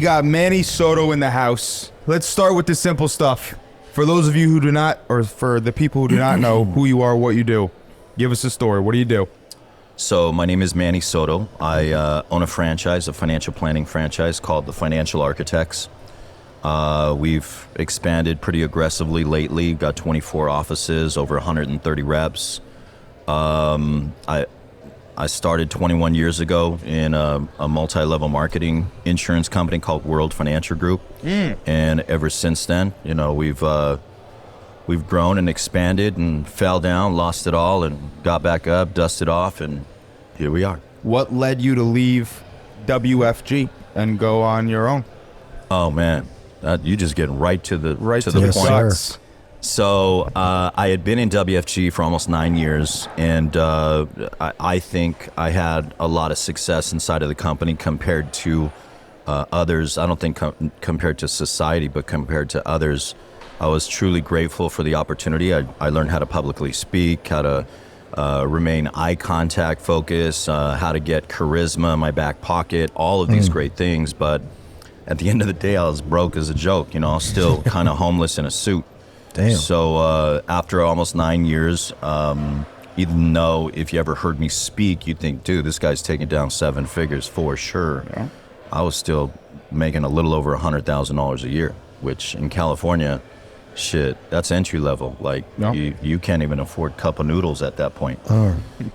We got Manny Soto in the house. Let's start with the simple stuff. For those of you who do not, or for the people who do not know who you are, what you do, give us a story. What do you do? So my name is Manny Soto. I own a franchise, a financial planning franchise called The Financial Architects. We've expanded pretty aggressively lately. Got 24 offices, over 130 reps. I started 21 years ago in a multi-level marketing insurance company called World Financial Group. And ever since then, you know, we've grown and expanded and fell down, lost it all, and got back up, dusted off, and here we are. What led you to leave WFG and go on your own? Oh man, you just getting right to the Right to the the point. guts. So I had been in WFG for almost 9 years, and I think I had a lot of success inside of the company compared to others. I don't think compared to society, but compared to others. I was truly grateful for the opportunity. I learned how to publicly speak, how to remain eye contact focused, how to get charisma in my back pocket, all of these great things. But at the end of the day, I was broke as a joke, you know, still kind of homeless in a suit. Damn. So after almost 9 years, even though if you ever heard me speak, you'd think, dude, this guy's taking down 7 figures for sure. Yeah. I was still making a little over $100,000 a year, which in California, shit, that's entry level. Like you can't even afford a cup of noodles at that point.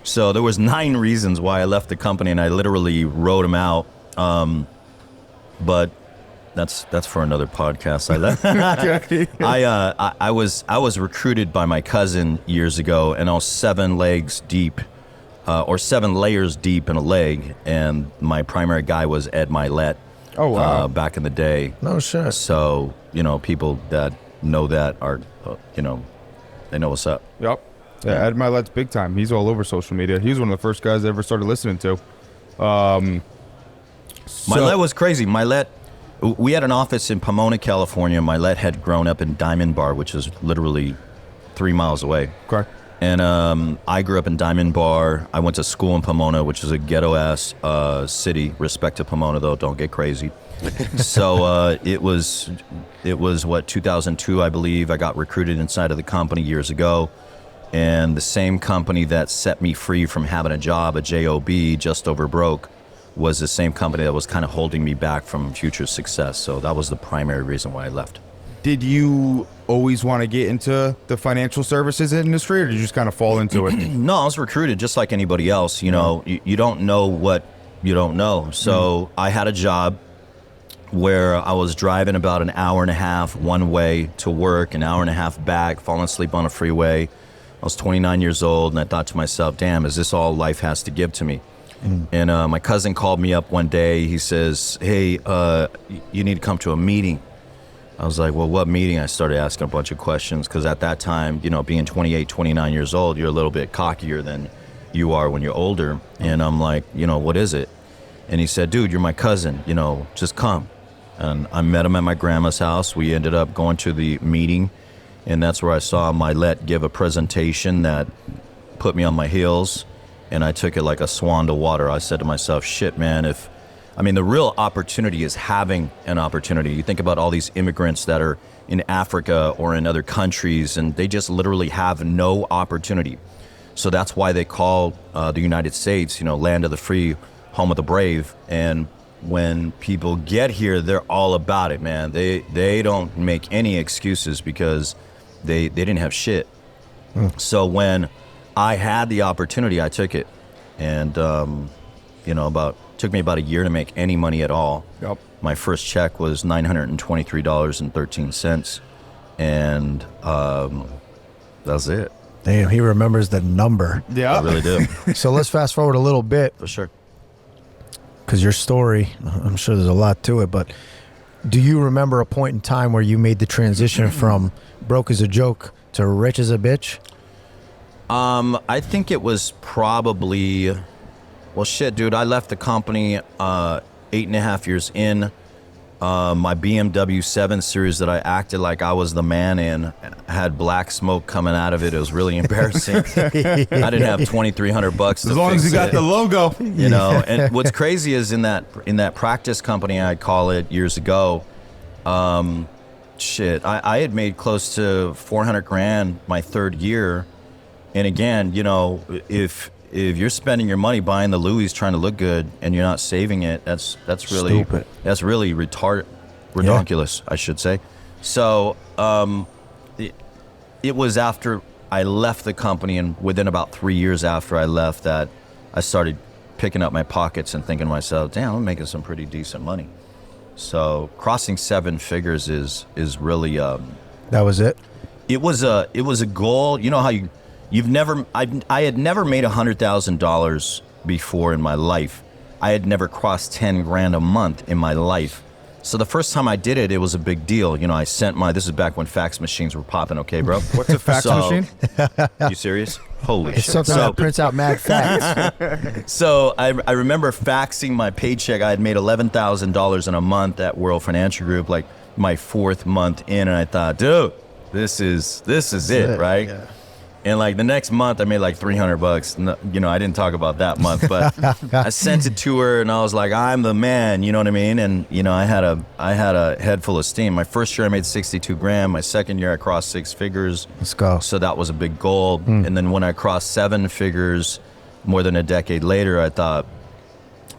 So there was 9 reasons why I left the company, and I literally wrote them out. But that's for another podcast. I left. I was recruited by my cousin years ago, and I was 7 legs deep, or 7 layers deep in a leg. And my primary guy was Ed Milet. Oh wow! Back in the day. No shit. So you know, people that know that are, you know, they know what's up. Yep. Yeah, Ed Milet's big time. He's all over social media. He was one of the first guys I ever started listening to. Milet was crazy. Milet. We had an office in Pomona, California. Milet had grown up in Diamond Bar, which is literally 3 miles away. Okay. And I grew up in Diamond Bar. I went to school in Pomona, which is a ghetto-ass city. Respect to Pomona, though. Don't get crazy. So it was what, 2002, I believe. I got recruited inside of the company years ago. And the same company that set me free from having a job, a job, just over broke, was the same company that was kind of holding me back from future success. So that was the primary reason why I left. Did you always want to get into the financial services industry, or did you just kind of fall into it? No, I was recruited just like anybody else. You know, you don't know what you don't know. So I had a job where I was driving about an hour and a half one way to work, an hour and a half back, falling asleep on a freeway. I was 29 years old, and I thought to myself, damn, is this all life has to give to me? And my cousin called me up one day. He says, hey, you need to come to a meeting. I was like, well, what meeting? I started asking a bunch of questions, because at that time, you know, being 28, 29 years old, you're a little bit cockier than you are when you're older. And I'm like, you know, what is it? And he said, dude, you're my cousin, you know, just come. And I met him at my grandma's house. We ended up going to the meeting, and that's where I saw Milet give a presentation that put me on my heels. And I took it like a swan to water. I said to myself, shit, man, the real opportunity is having an opportunity. You think about all these immigrants that are in Africa or in other countries, and they just literally have no opportunity. So that's why they call the United States, you know, land of the free, home of the brave. And when people get here, they're all about it, man. They don't make any excuses, because they didn't have shit. So when I had the opportunity, I took it. And, you know, took me about a year to make any money at all. Yep. My first check was $923.13. And that's it. Damn, he remembers the number. Yeah. I really do. So let's fast forward a little bit. For sure. Because your story, I'm sure there's a lot to it, but do you remember a point in time where you made the transition from broke as a joke to rich as a bitch? I think it was probably, well, shit, dude, I left the company 8.5 years in. My BMW 7 Series that I acted like I was the man in had black smoke coming out of it. It was really embarrassing. I didn't have $2,300 As long as you got the logo. you know. And what's crazy is in that practice company, I'd call it, years ago, I had made close to 400 grand my third year. And again, you know, if you're spending your money buying the Louis trying to look good and you're not saving it, that's really Stupid. That's really redonkulous, I should say. So it was after I left the company, and within about 3 years after I left, that I started picking up my pockets and thinking to myself, damn, I'm making some pretty decent money. So crossing 7 figures is really That was it? it was a goal. You know how I had never made $100,000 before in my life. I had never crossed 10 grand a month in my life. So the first time I did it, it was a big deal. You know, I sent this is back when fax machines were popping, okay, bro? What's a fax machine? You serious? Holy It's shit. something that prints out mad facts. So I remember faxing my paycheck. I had made $11,000 in a month at World Financial Group, like my 4th month in, and I thought, dude, this is it, right? Yeah. And like the next month, I made like $300. No, you know, I didn't talk about that month, but I sent it to her, and I was like, "I'm the man," you know what I mean? And you know, I had a head full of steam. My first year, I made 62 grand. My second year, I crossed 6 figures. Let's go. So that was a big goal. And then when I crossed 7 figures, more than a decade later, I thought,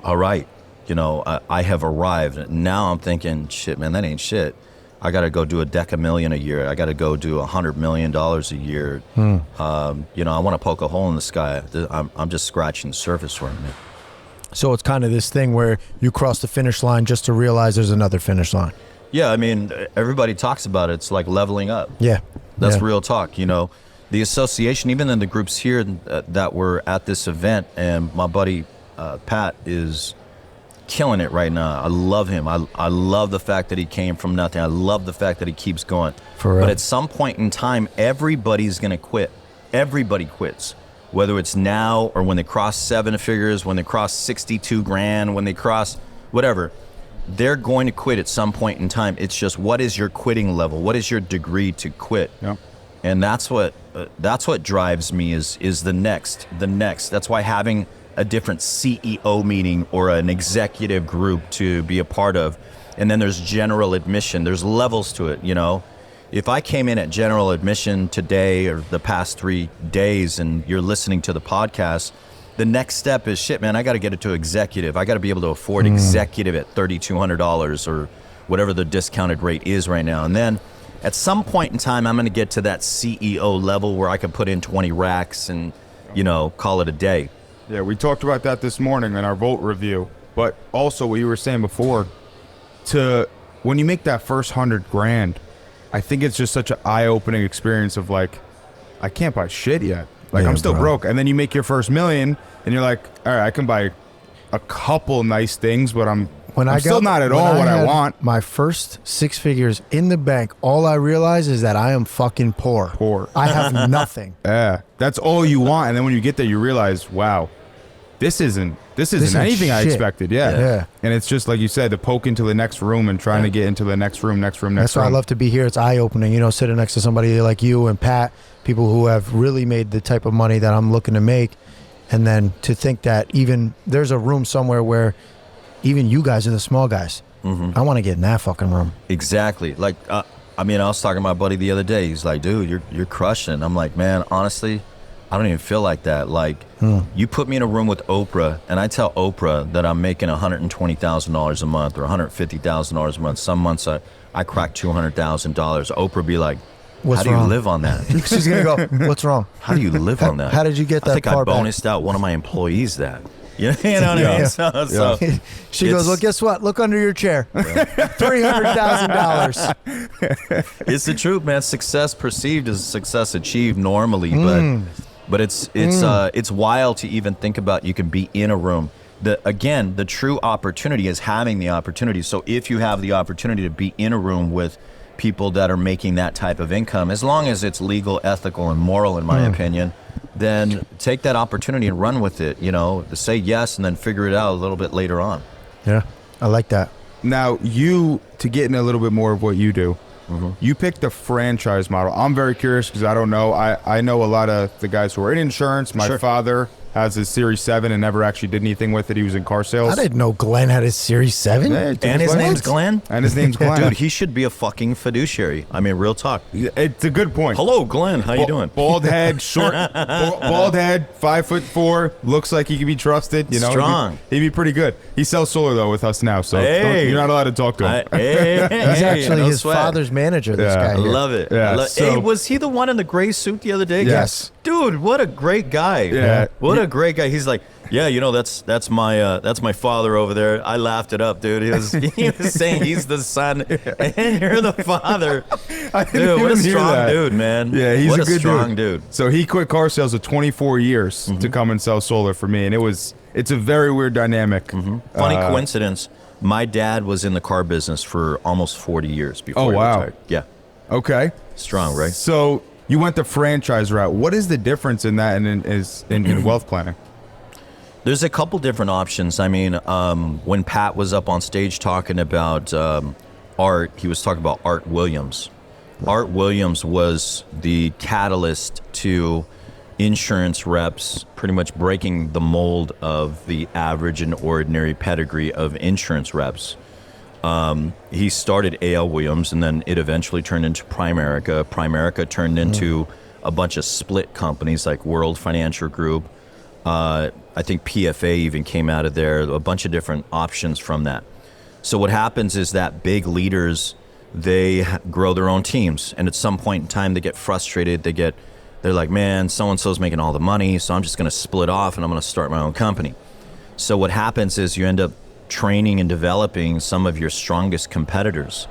all right, you know, I have arrived. Now I'm thinking, shit, man, that ain't shit. I got to go do $10,000,000 a year. I got to go do $100 million a year. You know, I want to poke a hole in the sky. I'm just scratching the surface right now. So it's kind of this thing where you cross the finish line just to realize there's another finish line. Yeah, I mean, everybody talks about it. It's like leveling up. Yeah. That's Yeah. real talk. You know, the association, even in the groups here that were at this event, and my buddy Pat is killing it right now. I love him. I love the fact that he came from nothing. I love the fact that he keeps going. For real. But at some point in time, everybody's going to quit. Everybody quits. Whether it's now or when they cross 7 figures, when they cross 62 grand, when they cross whatever, they're going to quit at some point in time. It's just, what is your quitting level? What is your degree to quit? Yep. And that's what drives me is the next. That's why having a different CEO meeting or an executive group to be a part of. And then there's general admission. There's levels to it, you know. If I came in at general admission today or the past 3 days and you're listening to the podcast, the next step is, shit, man, I got to get it to executive. I got to be able to afford executive at $3,200 or whatever the discounted rate is right now. And then at some point in time, I'm going to get to that CEO level where I can put in 20 racks and, you know, call it a day. Yeah, we talked about that this morning in our Volt review. But also what you were saying before, when you make that first 100 grand, I think it's just such an eye-opening experience of like, I can't buy shit yet. Like, Yeah, I'm still bro. broke. And then you make your first $1 million, and you're like, all right, I can buy a couple nice things, but I'm still not at all what I had want. My first 6 figures in the bank, all I realize is that I am fucking poor. Poor. I have nothing. Yeah, that's all you want. And then when you get there, you realize, wow, this isn't anything I shit. expected. Yeah. Yeah. And it's just like you said, the poke into the next room and trying to get into the next room. That's why I love to be here. It's eye-opening, you know, sitting next to somebody like you and Pat, people who have really made the type of money that I'm looking to make. And then to think that even there's a room somewhere where even you guys are the small guys. I want to get in that fucking room. Exactly. Like, I mean, I was talking to my buddy the other day. He's like, dude, you're crushing. I'm like, man, honestly, I don't even feel like that. Like, you put me in a room with Oprah, and I tell Oprah that I'm making $120,000 a month or $150,000 a month. Some months I crack $200,000. Oprah be like, What's how do wrong? you live on that? She's going to go, what's wrong? How do you live on that? How did you get that I think far I back? bonused out one of my employees that. You know what I mean? Yeah. So She goes, well, guess what? Look under your chair. $300,000. it's the truth, man. Success perceived is success achieved normally, but it's wild to even think about. You can be in a room. The true opportunity is having the opportunity. So if you have the opportunity to be in a room with people that are making that type of income, as long as it's legal, ethical, and moral, in my opinion, then take that opportunity and run with it. You know, say yes and then figure it out a little bit later on. Yeah, I like that. Now, to get in a little bit more of what you do, you picked the franchise model. I'm very curious because I don't know. I know a lot of the guys who are in insurance. My father has his Series 7 and never actually did anything with it. He was in car sales. I didn't know Glenn had his Series 7. Yeah, And his name's Glenn? And his name's Glenn. Dude, he should be a fucking fiduciary. I mean, real talk. It's a good point. Hello, Glenn. How you doing? Bald head, short, bald head, 5'4", looks like he can be trusted. You know, Strong. He'd be pretty good. He sells solar though with us now, so Hey. you're not allowed to talk to him. He's actually his father's manager, this guy I here. love it. Yeah, Hey, was he the one in the gray suit the other day? Yes. Dude, what a great guy. Yeah. What a great guy. He's like, yeah, you know, that's my father over there. I laughed it up, dude. He was saying he's the son and you're the father. Dude, what a strong dude, man. Yeah, he's what a good strong dude. So he quit car sales at 24 years to come and sell solar for me, and it's a very weird dynamic. Funny coincidence. My dad was in the car business for almost 40 years before he retired. Yeah. Okay. Strong, right? So you went the franchise route. What is the difference in that and in wealth planning? There's a couple different options. I mean, when Pat was up on stage talking about art, he was talking about Art Williams. Art Williams was the catalyst to insurance reps pretty much breaking the mold of the average and ordinary pedigree of insurance reps. He started A.L. Williams, and then it eventually turned into Primerica. Primerica turned into a bunch of split companies like World Financial Group. I think PFA even came out of there, a bunch of different options from that. So what happens is that big leaders, they grow their own teams. And at some point in time, they get frustrated. They're like, man, so-and-so's making all the money, so I'm just going to split off and I'm going to start my own company. So what happens is you end up training and developing some of your strongest competitors,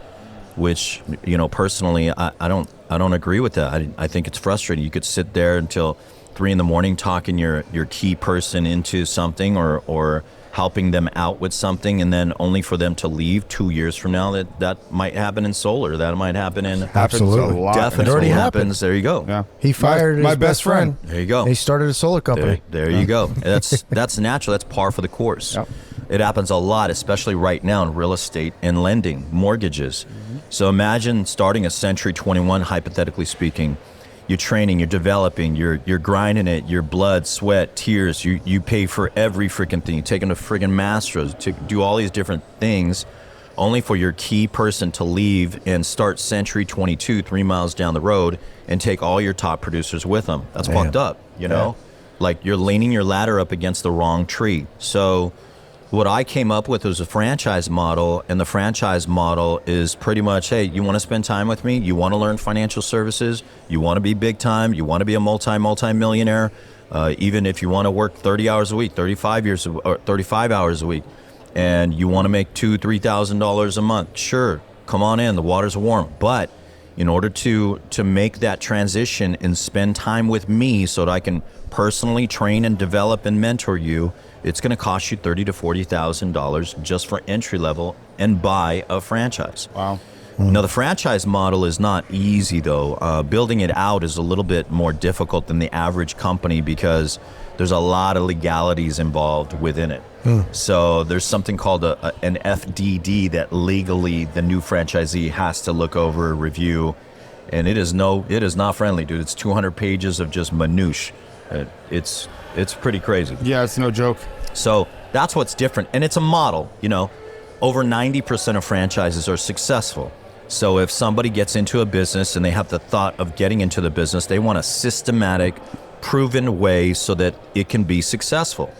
which, you know, personally, I don't agree with that. I think it's frustrating. You could sit there until 3 a.m. talking your key person into something or helping them out with something, and then only for them to leave 2 years from now. That might happen in solar. That might happen in Absolutely. Definitely It already happens. There you go. Yeah. He fired my his best friend. There you go. He started a solar company. There you go. That's natural. That's par for the course. Yep. It happens a lot, especially right now in real estate and lending, mortgages. So imagine starting a Century 21, hypothetically speaking. You're training, you're developing, you're grinding it, your blood, sweat, tears. You pay for every freaking thing. You're taking a freaking master's to do all these different things, only for your key person to leave and start Century 22 3 miles down the road and take all your top producers with them. That's fucked up, you know? Like you're leaning your ladder up against the wrong tree. So what I came up with was a franchise model, and the franchise model is pretty much, hey, you want to spend time with me? You want to learn financial services? You want to be big time? You want to be a multi-millionaire? Even if you want to work 30 hours a week, 35 hours a week, and you want to make $2,000, $3,000 a month, sure, come on in, the water's warm. But in order to make that transition and spend time with me so that I can personally train and develop and mentor you, it's going to cost you $30,000 to $40,000 just for entry level and buy a franchise. Wow. Now, the franchise model is not easy, though. Building it out is a little bit more difficult than the average company because there's a lot of legalities involved within it. So there's something called an FDD that legally the new franchisee has to look over, review, and it is not friendly, dude. It's 200 pages of just minutiae. It's pretty crazy. Yeah, it's no joke. So that's what's different. And it's a model, you know. Over 90% of franchises are successful. So if somebody gets into a business and they have the thought of getting into the business, they want a systematic, proven way so that it can be successful.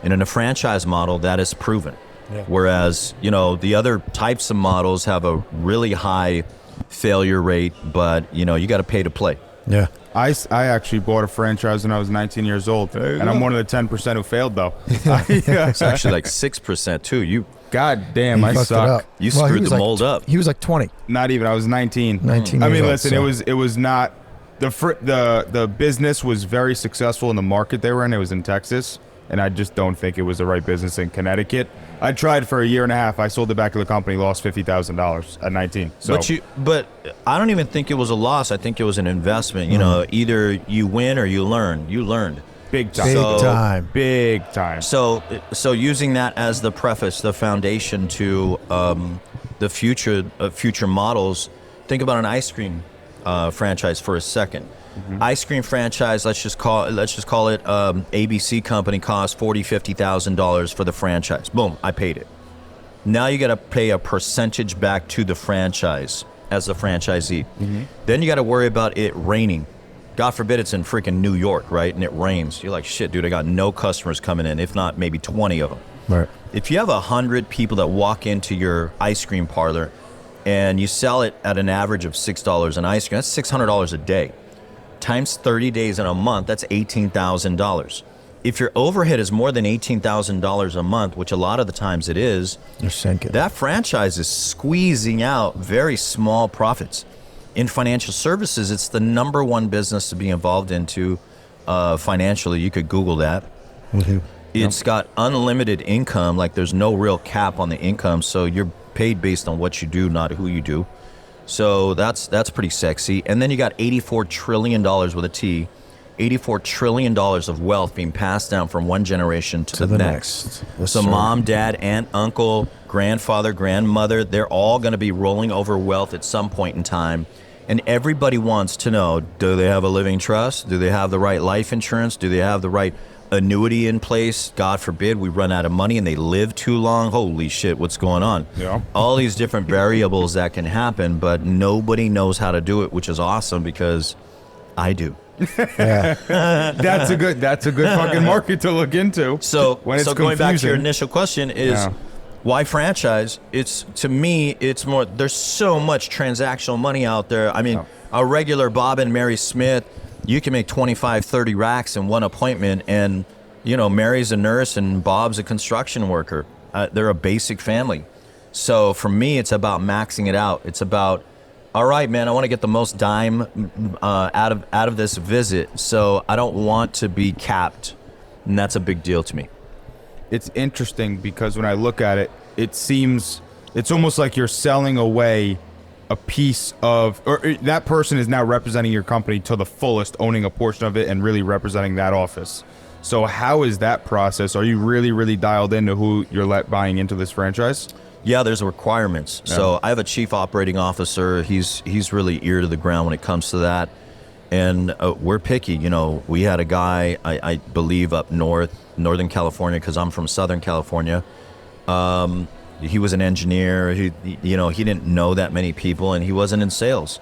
And in a franchise model, that is proven. Yeah. Whereas, you know, the other types of models have a really high failure rate, but, you know, you got to pay to play. Yeah. I actually bought a franchise when I was 19 years old, and I'm one of the 10% who failed, though. It's actually like 6% too. God damn, I fucked it suck. up. You screwed the mold up. He was like 20. Not even. I was 19. 19 I years mean, old, listen, so. it was not the business was very successful in the market they were in. It was in Texas, and I just don't think it was the right business in Connecticut. I tried for a year and a half. I sold it back to the company, lost $50,000 at 19. So. But I don't even think it was a loss. I think it was an investment. You know, either you win or you learn. You learned. Big time. Big So- time. Big time. So using that as the preface, the foundation to the future models, think about an ice cream franchise for a second. Ice cream franchise, let's just call it ABC company costs $50,000 for the franchise. Boom, I paid it. Now you got to pay a percentage back to the franchise as the franchisee. Then you got to worry about it raining. God forbid it's in freaking New York, right? And it rains. You're like, shit, dude, I got no customers coming in, if not maybe 20 of them. Right. If you have 100 people that walk into your ice cream parlor and you sell it at an average of $6 an ice cream, that's $600 a day. Times 30 days in a month, that's $18,000. If your overhead is more than $18,000 a month, which a lot of the times it is, You're sinking. that franchise is squeezing out very small profits. In financial services, it's the number one business to be involved into financially. You could Google that. It's got unlimited income, like there's no real cap on the income, so you're paid based on what you do, not who you do. So that's pretty sexy. And then you got $84 trillion with a T, $84 trillion of wealth being passed down from one generation to the next. Yes, So sir. mom, dad, aunt, uncle, grandfather, grandmother, they're all going to be rolling over wealth at some point in time. And everybody wants to know, do they have a living trust? Do they have the right life insurance? Do they have the right annuity in place? God forbid we run out of money and they live too long. Holy shit, what's going on? Yeah. All these different variables that can happen, but nobody knows how to do it, which is awesome because I do. Yeah. That's a good fucking market to look into. So, when it's going back to your confusing. initial question is, Yeah. why franchise? To me, it's more, there's so much transactional money out there. I mean, a regular Bob and Mary Smith, you can make 25, 30 racks in one appointment, and, Mary's a nurse and Bob's a construction worker. They're a basic family. So for me, it's about maxing it out. It's about, all right, man, I want to get the most dime out of this visit, so I don't want to be capped, and that's a big deal to me. It's interesting because when I look at it, it's almost like you're selling away a piece of, or that person is now representing your company to the fullest, owning a portion of it and really representing that office. So how is that process? Are you really, really dialed into who you're buying into this franchise? Yeah, there's requirements. Yeah. So I have a chief operating officer. He's really ear to the ground when it comes to that. And we're picky. We had a guy, I believe, up Northern California, because I'm from Southern California. He was an engineer. He didn't know that many people, and he wasn't in sales.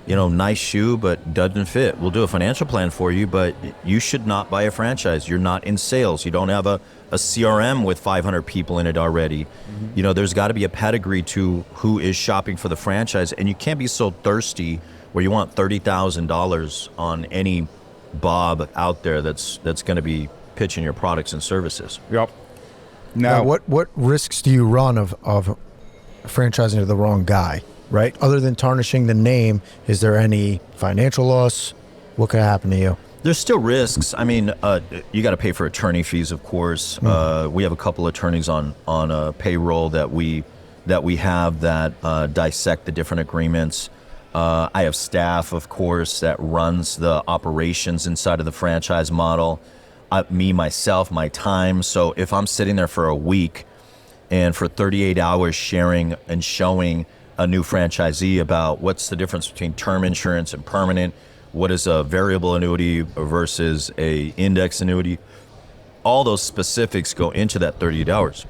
Nice shoe, but doesn't fit. We'll do a financial plan for you, but you should not buy a franchise. You're not in sales. You don't have a CRM with 500 people in it already. There's got to be a pedigree to who is shopping for the franchise, and you can't be so thirsty where you want $30,000 on any Bob out there that's going to be pitching your products and services. Yep. Now, Now, what risks do you run of franchising to the wrong guy, right? Other than tarnishing the name, is there any financial loss? What could happen to you? There's still risks. I mean, you got to pay for attorney fees, of course. We have a couple attorneys on payroll that we have that dissect the different agreements. I have staff, of course, that runs the operations inside of the franchise model. Myself, my time. So if I'm sitting there for a week and for 38 hours sharing and showing a new franchisee about what's the difference between term insurance and permanent, what is a variable annuity versus a index annuity, all those specifics go into that 38 hours.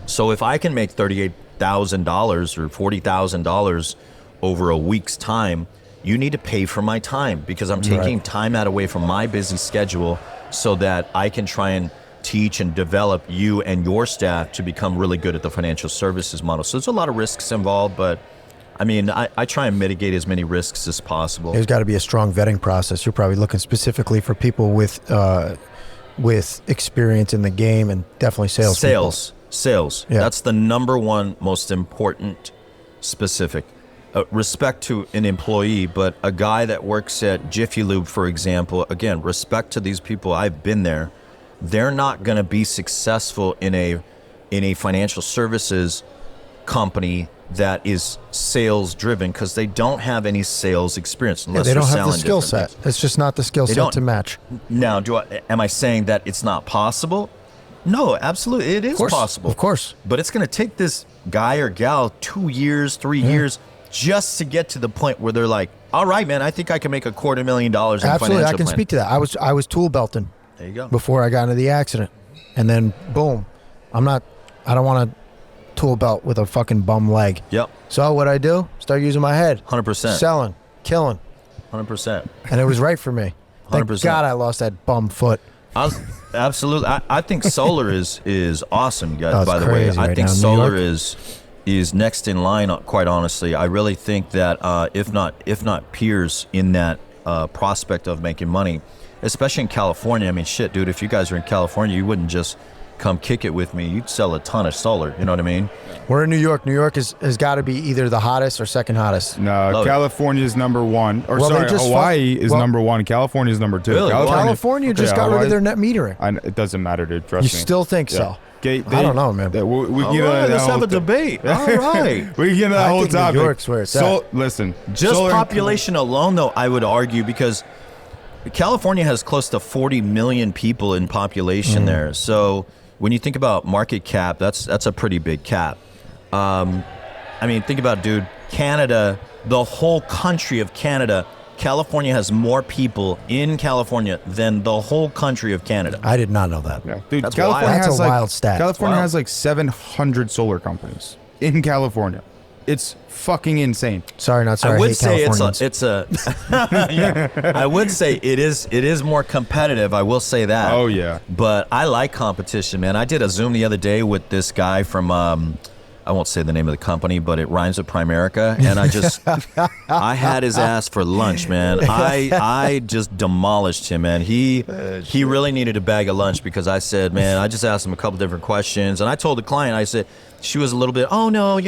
So if I can make $38,000 or $40,000 over a week's time, you need to pay for my time, because I'm taking time out away from my busy schedule so that I can try and teach and develop you and your staff to become really good at the financial services model. So there's a lot of risks involved, but I mean, I try and mitigate as many risks as possible. There's got to be a strong vetting process. You're probably looking specifically for people with experience in the game, and definitely sales. Sales. Yeah. That's the number one most important specific. Respect to an employee, but a guy that works at Jiffy Lube, for example, again, respect to these people. I've been there. They're not going to be successful in a financial services company that is sales driven because they don't have any sales experience unless they don't they're have the selling skill different set. things. It's just not the skill set don't. to match. Now, am I saying that it's not possible? No, absolutely, it is possible. Of course. But it's going to take this guy or gal 2 years, 3 years just to get to the point where they're like, all right, man, I think I can make $250,000 in Absolutely, I financial can plan. speak to that. I was tool belting There you go. before I got into the accident, and then boom, I don't want to tool belt with a fucking bum leg. Yep. So what I do? Start using my head. 100%. Selling, killing, 100%. and it was right for me. Thank 100%. God I lost that bum foot. Absolutely. I think solar is awesome, guys. Oh, it's by the way, crazy I right think now in New solar York. is next in line. Quite honestly, I really think that if not peers in that prospect of making money, especially in California. I mean, shit, dude. If you guys are in California, you wouldn't just come kick it with me. You'd sell a ton of solar. You know what I mean? We're in New York. New York has got to be either the hottest or second hottest. No, Love it. California is number one. Or Well, they sorry, just Hawaii is well- number one. California is number two. Really? California just got rid Hawaii- of their net metering. It doesn't matter, dude. Trust You me. still think Yeah. so? They- I don't know, man. We All can get right, into that let's whole have a thing. debate. All right. We can get into that I whole think New topic. York's where it's at. Listen, Just solar- population alone, though, I would argue, because California has close to 40 million people in population there. So when you think about market cap, that's a pretty big cap. I mean, think about it, dude. Canada, the whole country of Canada, California has more people in California than the whole country of Canada. I did not know that. Yeah, dude, That's California wild. That's has a like, wild stat. California Wow. has like 700 solar companies in California. It's fucking insane. Sorry, not sorry. I would hate say Californians. it's a yeah. I would say it is more competitive. I will say that. Oh, yeah. But I like competition, man. I did a Zoom the other day with this guy from I won't say the name of the company, but it rhymes with Primerica, and I had his ass for lunch, man. I just demolished him, man. He really needed a bag of lunch because I said, man, I just asked him a couple different questions, and I told the client, I said, she was a little bit, oh no,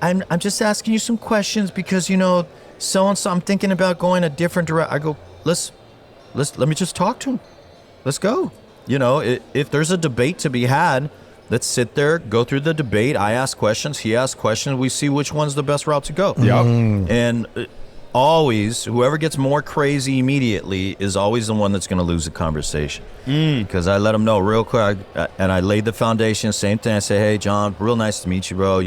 I'm just asking you some questions because so and so. I'm thinking about going a different direction. I go, let me just talk to him. Let's go. If there's a debate to be had, let's sit there, go through the debate. I ask questions, he asks questions. We see which one's the best route to go. Yep. And always, whoever gets more crazy immediately is always the one that's going to lose the conversation. Because I let them know real quick, and I laid the foundation. Same thing. I say, hey, John, real nice to meet you, bro.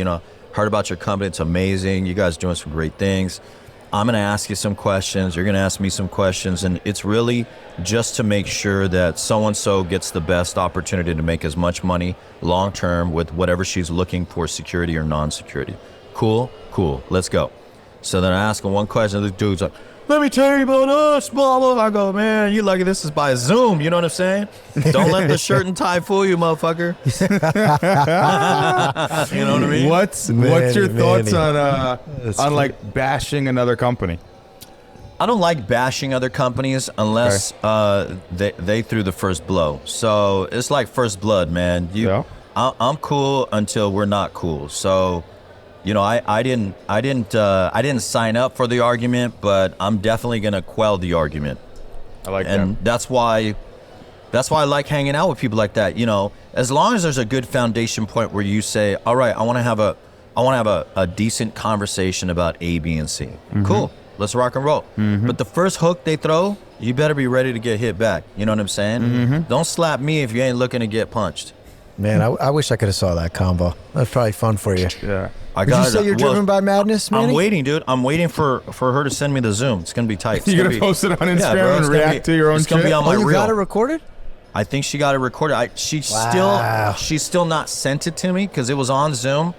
Heard about your company. It's amazing. You guys are doing some great things. I'm going to ask you some questions. You're going to ask me some questions. And it's really just to make sure that so-and-so gets the best opportunity to make as much money long-term with whatever she's looking for, security or non-security. Cool. Let's go. So then I ask him one question. The dude's like, let me tell you about us, blah, blah. I go, man, you lucky this is by Zoom. You know what I'm saying? Don't let the shirt and tie fool you, motherfucker. You know what I mean? What's your thoughts on like bashing another company? I don't like bashing other companies unless they threw the first blow. So it's like first blood, man. I'm cool until we're not cool. So, I didn't sign up for the argument, but I'm definitely gonna quell the argument. I like And that's why I like hanging out with people like that. As long as there's a good foundation point where you say, all right, I want to have a decent conversation about A, B, and C. Cool. Let's rock and roll. But the first hook they throw, you better be ready to get hit back. You know what I'm saying? Don't slap me if you ain't looking to get punched. Man, I wish I could have saw that combo. That's probably fun for you. Yeah. Did you say you're driven by madness, Manny? I'm waiting, dude. I'm waiting for her to send me the Zoom. It's gonna be tight. You're gonna post it on Instagram and react to your own It's gonna shit? be on my you reel. got it recorded? I think she got it recorded. She's still not sent it to me because it was on Zoom,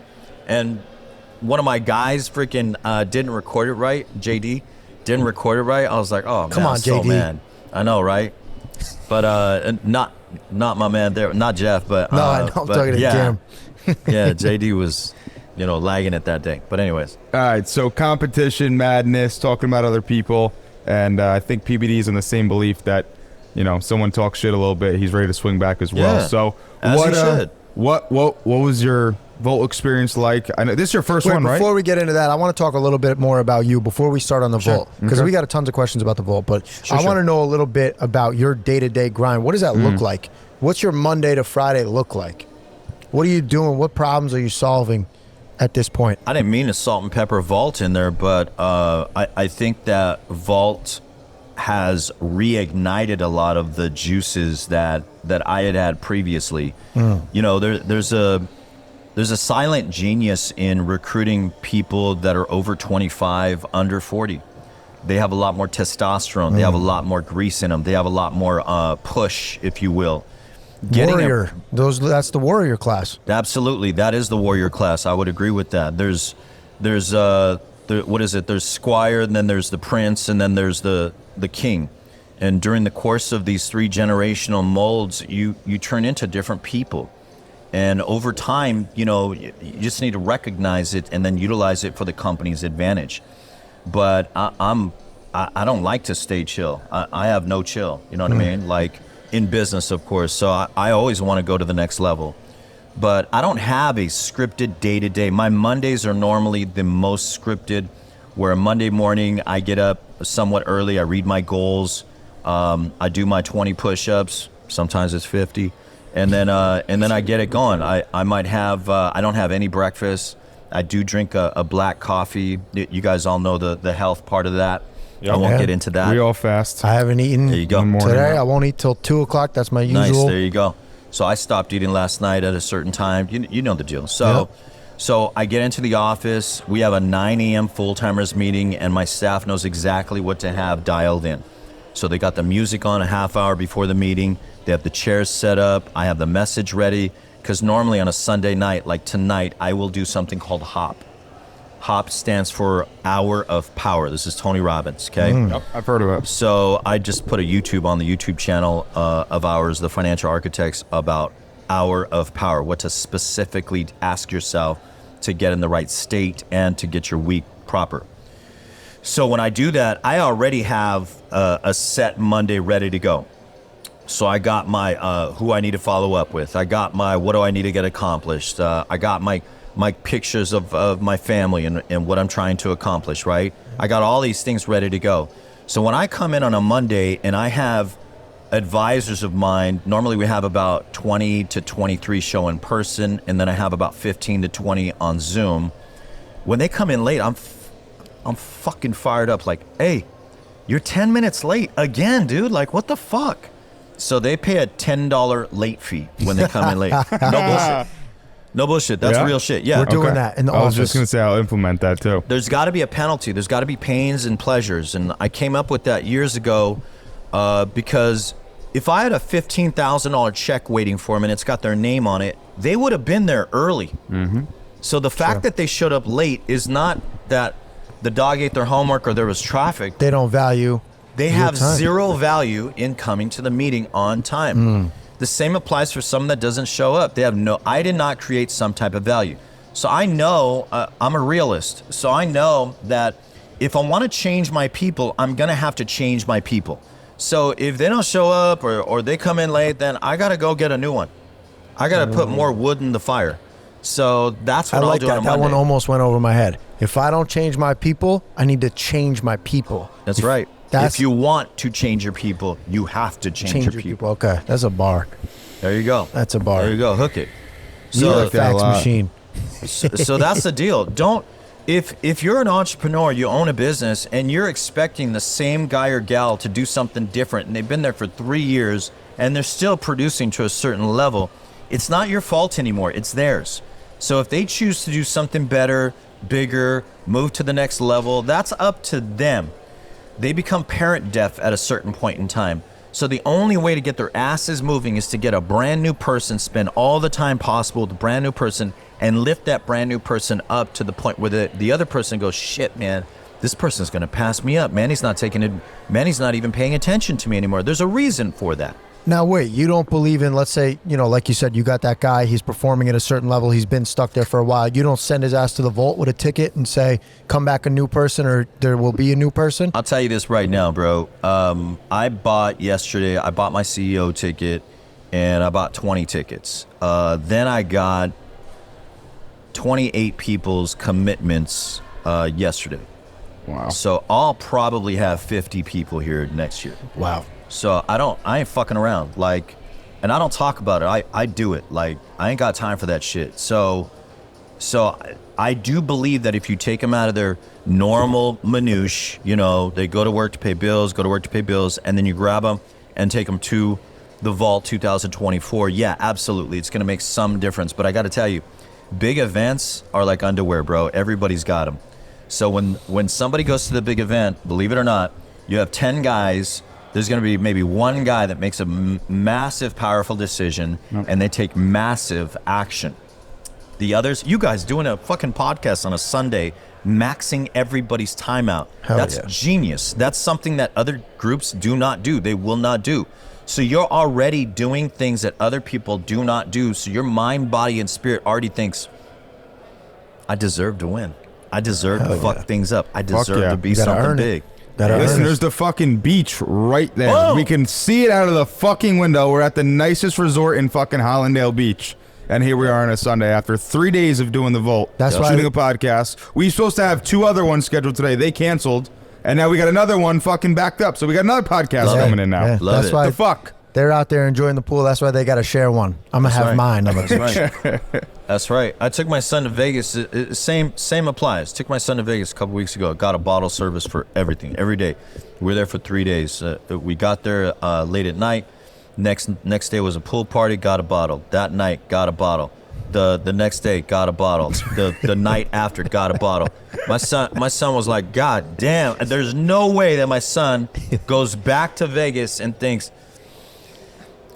and one of my guys freaking didn't record it right. JD didn't record it right. I was like, oh man, Come on, I'm so JD. mad. I know, right? But not my man there, not Jeff, but No, I know. I'm talking to Jim. Yeah, JD was lagging it that day. But anyways, All right, so competition, madness, talking about other people, and I think PBD is in the same belief that, someone talks shit a little bit, he's ready to swing back as well. Yeah, So as he should. What was your Volt experience like? I know this is your first one, right? Before we get into that, I want to talk a little bit more about you before we start on the Volt, because we got tons of questions about the Volt. But I want to know a little bit about your day-to-day grind. What does that look like? What's your Monday to Friday look like? What are you doing? What problems are you solving at this point? I didn't mean to salt and pepper Vault in there, but I think that Vault has reignited a lot of the juices that I had previously. You know, there's a silent genius in recruiting people that are over 25, under 40. They have a lot more testosterone. They have a lot more grease in them. They have a lot more push, if you will. Warrior. That's the warrior class. Absolutely, that is the warrior class. I would agree with that. There's what is it? There's Squire, and then there's the Prince, and then there's the King. And during the course of these 3 generational molds, you turn into different people. And over time, you know, you just need to recognize it and then utilize it for the company's advantage. But I don't like to stay chill. I have no chill. You know what I mean? Like in business, of course. So I always want to go to the next level. But I don't have a scripted day-to-day. My Mondays are normally the most scripted, where Monday morning I get up somewhat early. I read my goals. I do my 20 push-ups. Sometimes it's 50. And then I get it going. I might have, I don't have any breakfast. I do drink a black coffee. You guys all know the health part of that. Yep. I won't get into that. We all fast. I haven't eaten there you go. Today. I won't eat till 2 o'clock. That's my usual. Nice, there you go. So I stopped eating last night at a certain time. You know the deal. So I get into the office. We have a 9 a.m. full-timers meeting, and my staff knows exactly what to have dialed in. So they got the music on a half hour before the meeting. They have the chairs set up. I have the message ready. Because normally on a Sunday night, like tonight, I will do something called HOP. HOP stands for Hour of Power. This is Tony Robbins, okay? Yep, I've heard of it. So I just put a YouTube on the YouTube channel of ours, the Financial Architects, about Hour of Power, what to specifically ask yourself to get in the right state and to get your week proper. So when I do that, I already have a set Monday ready to go. So I got my who I need to follow up with. I got my what do I need to get accomplished. I got my pictures of my family and what I'm trying to accomplish, right? I got all these things ready to go. So when I come in on a Monday and I have advisors of mine, normally we have about 20 to 23 show in person, and then I have about 15 to 20 on Zoom. When they come in late, I'm fucking fired up, like, hey, you're 10 minutes late again, dude. Like, what the fuck? So they pay a $10 late fee when they come in late. No bullshit. No bullshit. That's real shit. Yeah. We're doing that in the office. I was just going to say I'll implement that too. There's got to be a penalty. There's got to be pains and pleasures. And I came up with that years ago because if I had a $15,000 check waiting for them and it's got their name on it, they would have been there early. Mm-hmm. So the fact that they showed up late is not that the dog ate their homework or there was traffic. They don't value. They have zero value in coming to the meeting on time. The same applies for someone that doesn't show up. They have I did not create some type of value. So I know, I'm a realist. So I know that if I want to change my people, I'm going to have to change my people. So if they don't show up or they come in late, then I got to go get a new one. I got to put more wood in the fire. So that's what I'll do on a Monday. That one almost went over my head. If I don't change my people, I need to change my people. That's right. If you want to change your people, you have to change your people. Okay, that's a bar. There you go. That's a bar. There you go. Hook it. You're a fax machine. So that's the deal. If you're an entrepreneur, you own a business, and you're expecting the same guy or gal to do something different, and they've been there for 3 years, and they're still producing to a certain level, it's not your fault anymore. It's theirs. So if they choose to do something better, bigger, move to the next level, that's up to them. They become parent deaf at a certain point in time. So the only way to get their asses moving is to get a brand new person, spend all the time possible with a brand new person, and lift that brand new person up to the point where the other person goes, shit, man, this person's going to pass me up. Manny's not even paying attention to me anymore. There's a reason for that. Now, wait, you don't believe in, let's say, like you said, you got that guy, he's performing at a certain level, he's been stuck there for a while. You don't send his ass to the vault with a ticket and say, come back a new person or there will be a new person? I'll tell you this right now, bro. I bought my CEO ticket and I bought 20 tickets. Then I got 28 people's commitments yesterday. Wow. So I'll probably have 50 people here next year. Wow. So I ain't fucking around, and I don't talk about it. I do it. I ain't got time for that shit. So So I do believe that if you take them out of their normal minutiae, you know, they go to work to pay bills, and then you grab them and take them to the Vault 2024, yeah, absolutely. It's going to make some difference. But I got to tell you, big events are like underwear, bro. Everybody's got them. So when somebody goes to the big event, believe it or not, you have 10 guys. There's going to be maybe one guy that makes a massive, powerful decision, and they take massive action. The others, you guys doing a fucking podcast on a Sunday, maxing everybody's time out. That's genius. That's something that other groups do not do. They will not do. So you're already doing things that other people do not do. So your mind, body, and spirit already thinks, I deserve to win. I deserve to fuck things up. I deserve to be something big. Listen, there's the fucking beach right there. Whoa. We can see it out of the fucking window. We're at the nicest resort in fucking Hollandale Beach. And here we are on a Sunday after 3 days of doing the Vault. That's why shooting a podcast. We were supposed to have 2 other ones scheduled today. They canceled. And now we got another one fucking backed up. So we got another podcast coming in now. Yeah, Love that's it. why The fuck? they're out there enjoying the pool. That's why they got to share one. I'm going to have mine. That's right. That's right. I took my son to Vegas. Same applies. Took my son to Vegas a couple weeks ago. Got a bottle service for everything, every day. We were there for 3 days. We got there late at night. Next day was a pool party. Got a bottle. That night, got a bottle. The next day, got a bottle. The night after, got a bottle. My son was like, God damn. There's no way that my son goes back to Vegas and thinks,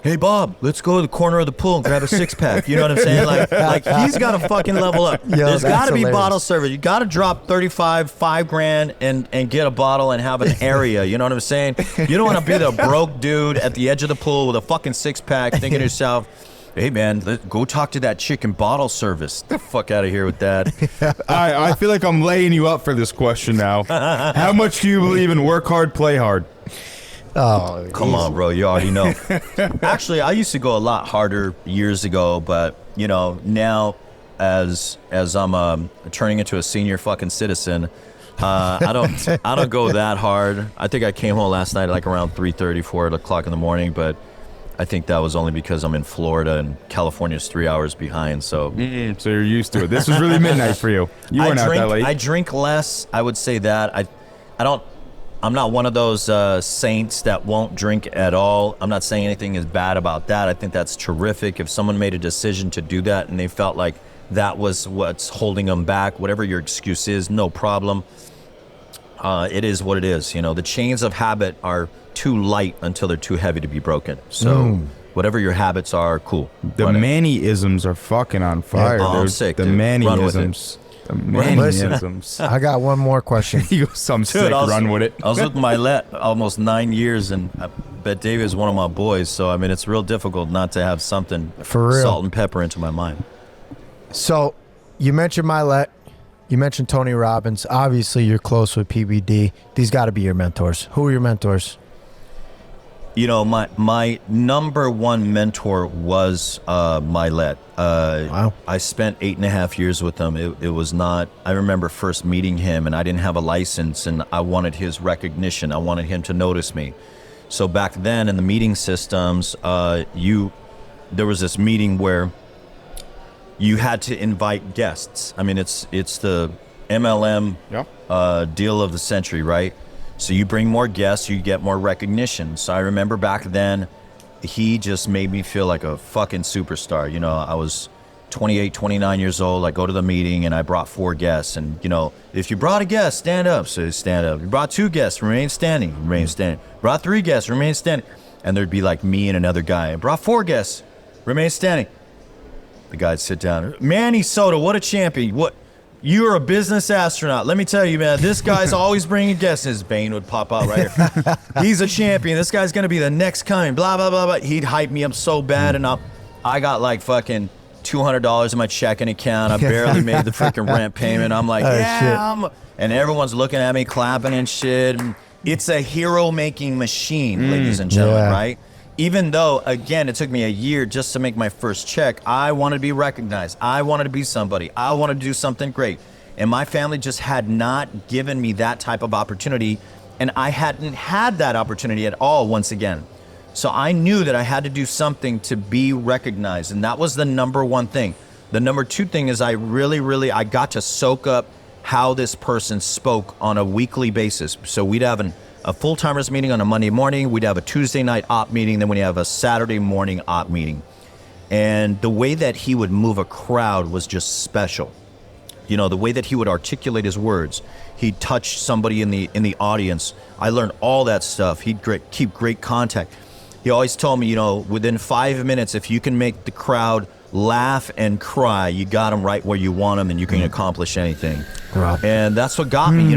hey, Bob, let's go to the corner of the pool and grab a 6-pack. You know what I'm saying? Like he's got to fucking level up. There's got to be bottle service. You got to drop $5,000 and get a bottle and have an area. You know what I'm saying? You don't want to be the broke dude at the edge of the pool with a fucking 6-pack thinking to yourself, hey, man, go talk to that chick in bottle service. Get the fuck out of here with that. I feel like I'm laying you up for this question now. How much do you believe in work hard, play hard? Oh, Come on, bro. You already know. Actually, I used to go a lot harder years ago, but, you know, now as I'm turning into a senior fucking citizen, I don't go that hard. I think I came home last night at like around 3:30, 4 o'clock in the morning, but I think that was only because I'm in Florida and California's 3 hours behind. So So you're used to it. This was really midnight for you. You weren't out that late. I drink less. I would say that. I'm not one of those saints that won't drink at all. I'm not saying anything is bad about that. I think that's terrific. If someone made a decision to do that and they felt like that was what's holding them back, whatever your excuse is, no problem. It is what it is. You know, the chains of habit are too light until they're too heavy to be broken. So whatever your habits are, cool. The Manny-isms are fucking on fire. I'm sick, The dude. Manny-isms. The Manny-isms. I got one more question. You go some sick run with it. I was with Milet almost 9 years, and I bet David is one of my boys. So, I mean, it's real difficult not to have something For real. salt and pepper into my mind. So you mentioned Milet. You mentioned Tony Robbins. Obviously, you're close with PBD. These got to be your mentors. Who are your mentors? You know, my number one mentor was Milet. Wow. I spent 8.5 years with him. It was not, I remember first meeting him and I didn't have a license and I wanted his recognition. I wanted him to notice me. So back then in the meeting systems, there was this meeting where you had to invite guests. I mean, it's the MLM deal of the century, right? So you bring more guests, you get more recognition. So I remember back then, he just made me feel like a fucking superstar. You know, I was 28, 29 years old. I go to the meeting and I brought 4 guests. And, you know, if you brought a guest, stand up. So you stand up. You brought 2 guests, remain standing, remain standing. Brought 3 guests, remain standing. And there'd be like me and another guy. I brought 4 guests, remain standing. The guy'd sit down. Manny Soto, what a champion. What? You're a business astronaut. Let me tell you, man, this guy's always bringing guests. His vein would pop out right here. He's a champion. This guy's going to be the next coming, blah, blah, blah, blah. He'd hype me up so bad, and I got like fucking $200 in my checking account. I barely made the freaking rent payment. I'm like, and everyone's looking at me, clapping and shit. And it's a hero-making machine, ladies and gentlemen, right? Even though, again, it took me a year just to make my first check, I wanted to be recognized. I wanted to be somebody. I wanted to do something great. And my family just had not given me that type of opportunity. And I hadn't had that opportunity at all once again. So I knew that I had to do something to be recognized. And that was the number one thing. The number two thing is I got to soak up how this person spoke on a weekly basis. So we'd have a full-timers meeting on a Monday morning. We'd have a Tuesday night op meeting. Then we'd have a Saturday morning op meeting. And the way that he would move a crowd was just special. You know, the way that he would articulate his words. He'd touch somebody in the audience. I learned all that stuff. He'd keep great contact. He always told me, you know, within 5 minutes, if you can make the crowd laugh and cry, you got them right where you want them, and you can accomplish anything. Wow. And that's what got me.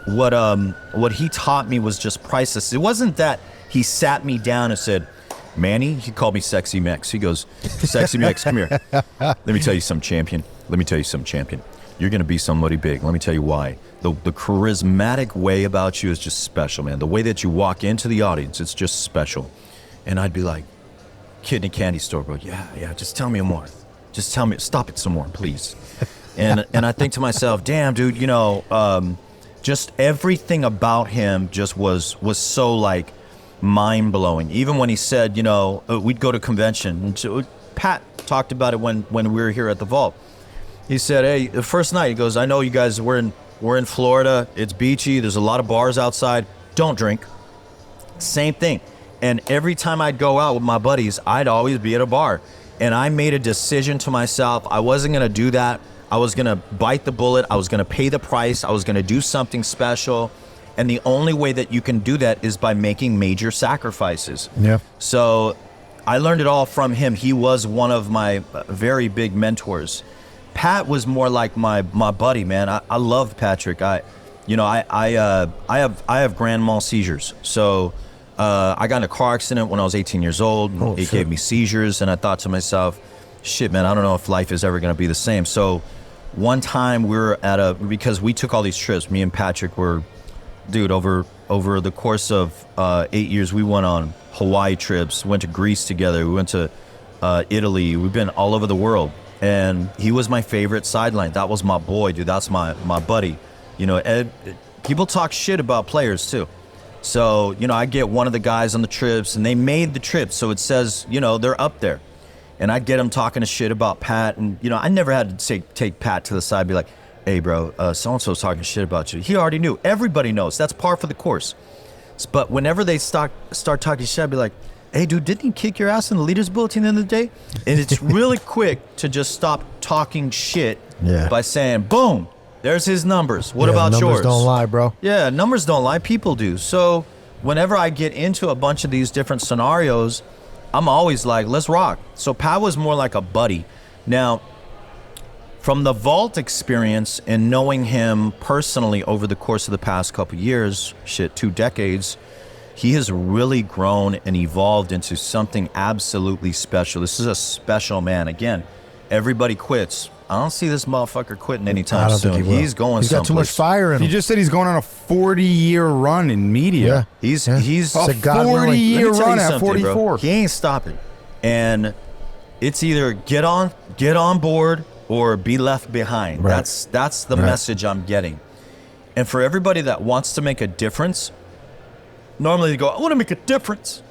What he taught me was just priceless. It wasn't that he sat me down and said, Manny, he called me Sexy Mex. He goes, Sexy Mex, come here. Let me tell you something, champion. You're going to be somebody big. Let me tell you why. The charismatic way about you is just special, man. The way that you walk into the audience, it's just special. And I'd be like, kid in a candy store, bro. Yeah, just tell me more. Just tell me, stop it some more, please. And I think to myself, damn, dude, you know, just everything about him just was so like mind-blowing. Even when he said, you know, we'd go to convention. And so Pat talked about it when we were here at the Vault. He said, hey, the first night, he goes, I know you guys, we're in Florida. It's beachy. There's a lot of bars outside. Don't drink. Same thing. And every time I'd go out with my buddies, I'd always be at a bar. And I made a decision to myself. I wasn't going to do that. I was going to bite the bullet. I was going to pay the price. I was going to do something special. And the only way that you can do that is by making major sacrifices. Yeah. So I learned it all from him. He was one of my very big mentors. Pat was more like my buddy, man. I love Patrick. I have grand mal seizures. So I got in a car accident when I was 18 years old. It gave me seizures, and I thought to myself, shit, man, I don't know if life is ever going to be the same. So one time we were because we took all these trips. Me and Patrick were, dude, over the course of 8 years, we went on Hawaii trips, went to Greece together, we went to Italy. We've been all over the world. And he was my favorite sideline. That was my boy, dude. That's my buddy. You know, people talk shit about players too. So, you know, I get one of the guys on the trips, and they made the trip, so it says, you know, they're up there. And I'd get them talking to shit about Pat. And, you know, I never had to take Pat to the side and be like, hey, bro, so-and-so's talking shit about you. He already knew. Everybody knows. That's par for the course. But whenever they start talking shit, I'd be like, hey, dude, didn't he kick your ass in the leaders bulletin the other day? And it's really quick to just stop talking shit by saying, boom, there's his numbers. What about yours? Numbers don't lie, bro. Yeah, numbers don't lie. People do. So whenever I get into a bunch of these different scenarios, I'm always like, let's rock. So Pat was more like a buddy. Now, from the Vault experience and knowing him personally over the course of the past couple years, 2 decades, he has really grown and evolved into something absolutely special. This is a special man. Again, everybody quits. I don't see this motherfucker quitting anytime soon. He's going someplace. He's got too much fire in him. He just said he's going on a 40-year run in media. Yeah. He's a 40-year run at 44. Bro. He ain't stopping. And it's either get on board or be left behind. Right. That's the message I'm getting. And for everybody that wants to make a difference, normally they go, I want to make a difference.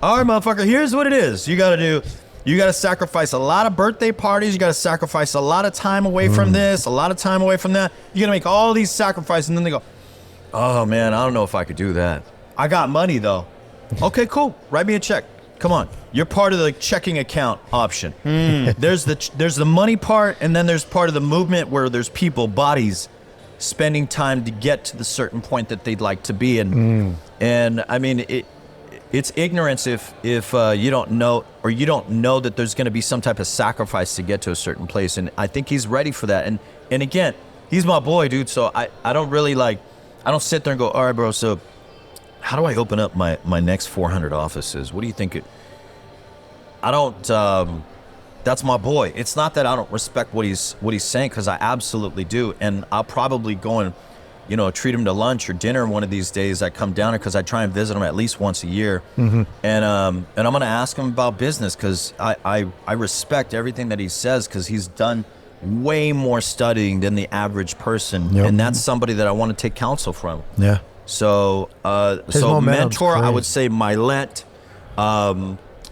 All right, motherfucker, here's what it is. You got to sacrifice a lot of birthday parties. You got to sacrifice a lot of time away from this, a lot of time away from that. You got to make all these sacrifices. And then they go, oh, man, I don't know if I could do that. I got money, though. Okay, cool. Write me a check. Come on. You're part of the checking account option. There's the money part, and then there's part of the movement where there's people, bodies, spending time to get to the certain point that they'd like to be. And I mean, it's ignorance if you don't know, or you don't know that there's going to be some type of sacrifice to get to a certain place. And I think he's ready for that. And again, he's my boy, dude. So I don't really I don't sit there and go, all right, bro, so how do I open up my next 400 offices? What do you think? I don't, that's my boy. It's not that I don't respect what he's saying, because I absolutely do. And I'll probably go and, you know, treat him to lunch or dinner one of these days. I come down, because I try and visit him at least once a year. And I'm going to ask him about business, because I respect everything that he says, because he's done way more studying than the average person. And that's somebody that I want to take counsel from. Yeah. So mentor, I would say Milet,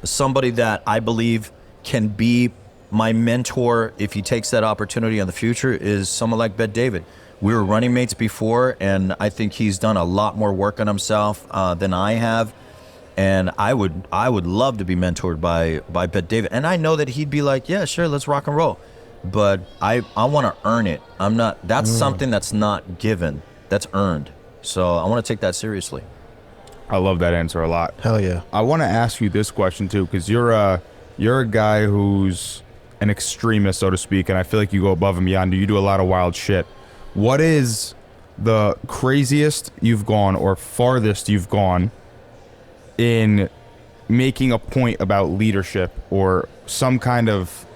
somebody that I believe can be my mentor, if he takes that opportunity in the future, is someone like Bet David. We were running mates before, and I think he's done a lot more work on himself than I have. And I would love to be mentored by Bet David. And I know that he'd be like, yeah, sure, let's rock and roll. But I want to earn it. That's something that's not given, that's earned. So I want to take that seriously. I love that answer a lot. Hell yeah. I want to ask you this question too, because you're a guy who's an extremist, so to speak, and I feel like you go above and beyond. You do a lot of wild shit. What is the craziest you've gone or farthest you've gone in making a point about leadership, or some kind of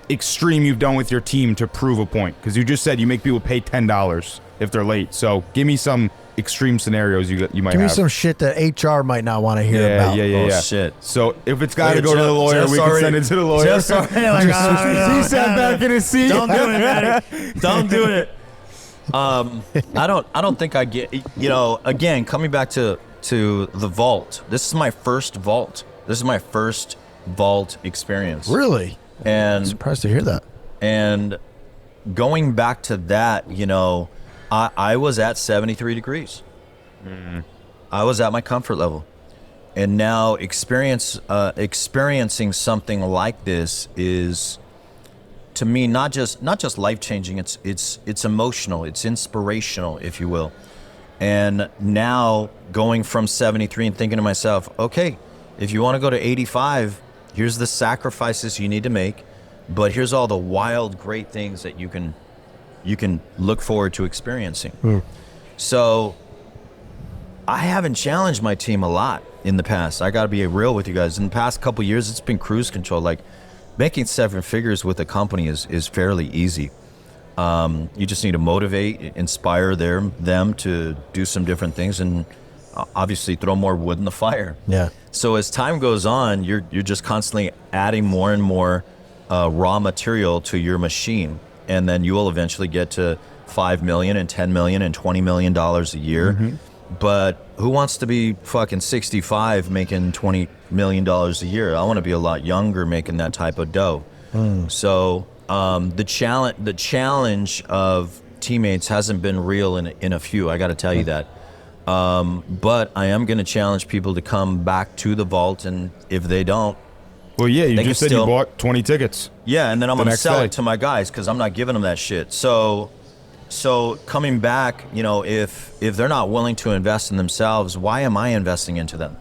extreme you've done with your team to prove a point? Because you just said you make people pay $10 if they're late. So give me some extreme scenarios you might have. Give me some shit that HR might not want to hear about. Yeah. Shit. So if it's got to go to the lawyer, we can send it to the lawyer. He sat back in his seat. Don't do it, Manny. Don't do it. I don't think I get, again, coming back to the vault. This is my first vault. This is my first vault experience. Really? And I'm surprised to hear that. And going back to that, I was at 73 degrees. I was at my comfort level. And now experiencing something like this is, to me, not just life-changing, it's emotional, it's inspirational, if you will. And now going from 73 and thinking to myself, okay, if you want to go to 85, here's the sacrifices you need to make, but here's all the wild, great things that you can look forward to experiencing. So I haven't challenged my team a lot in the past. I got to be real with you guys. In the past couple years, it's been cruise control. Like, making 7 figures with a company is fairly easy. You just need to motivate, inspire them to do some different things, and obviously throw more wood in the fire. Yeah. So as time goes on, you're just constantly adding more and more raw material to your machine, and then you will eventually get to $5 million and $10 million and $20 million a year. Mm-hmm. But who wants to be fucking 65 making $20 million a year? I want to be a lot younger making that type of dough. So the challenge of teammates hasn't been real in a few. I got to tell you that. But I am going to challenge people to come back to the vault, and if they don't, well, yeah, you just said you bought 20 tickets. Yeah, and then I'm going to sell day. it to my guys because I'm not giving them that shit. So coming back, if they're not willing to invest in themselves, why am I investing into them?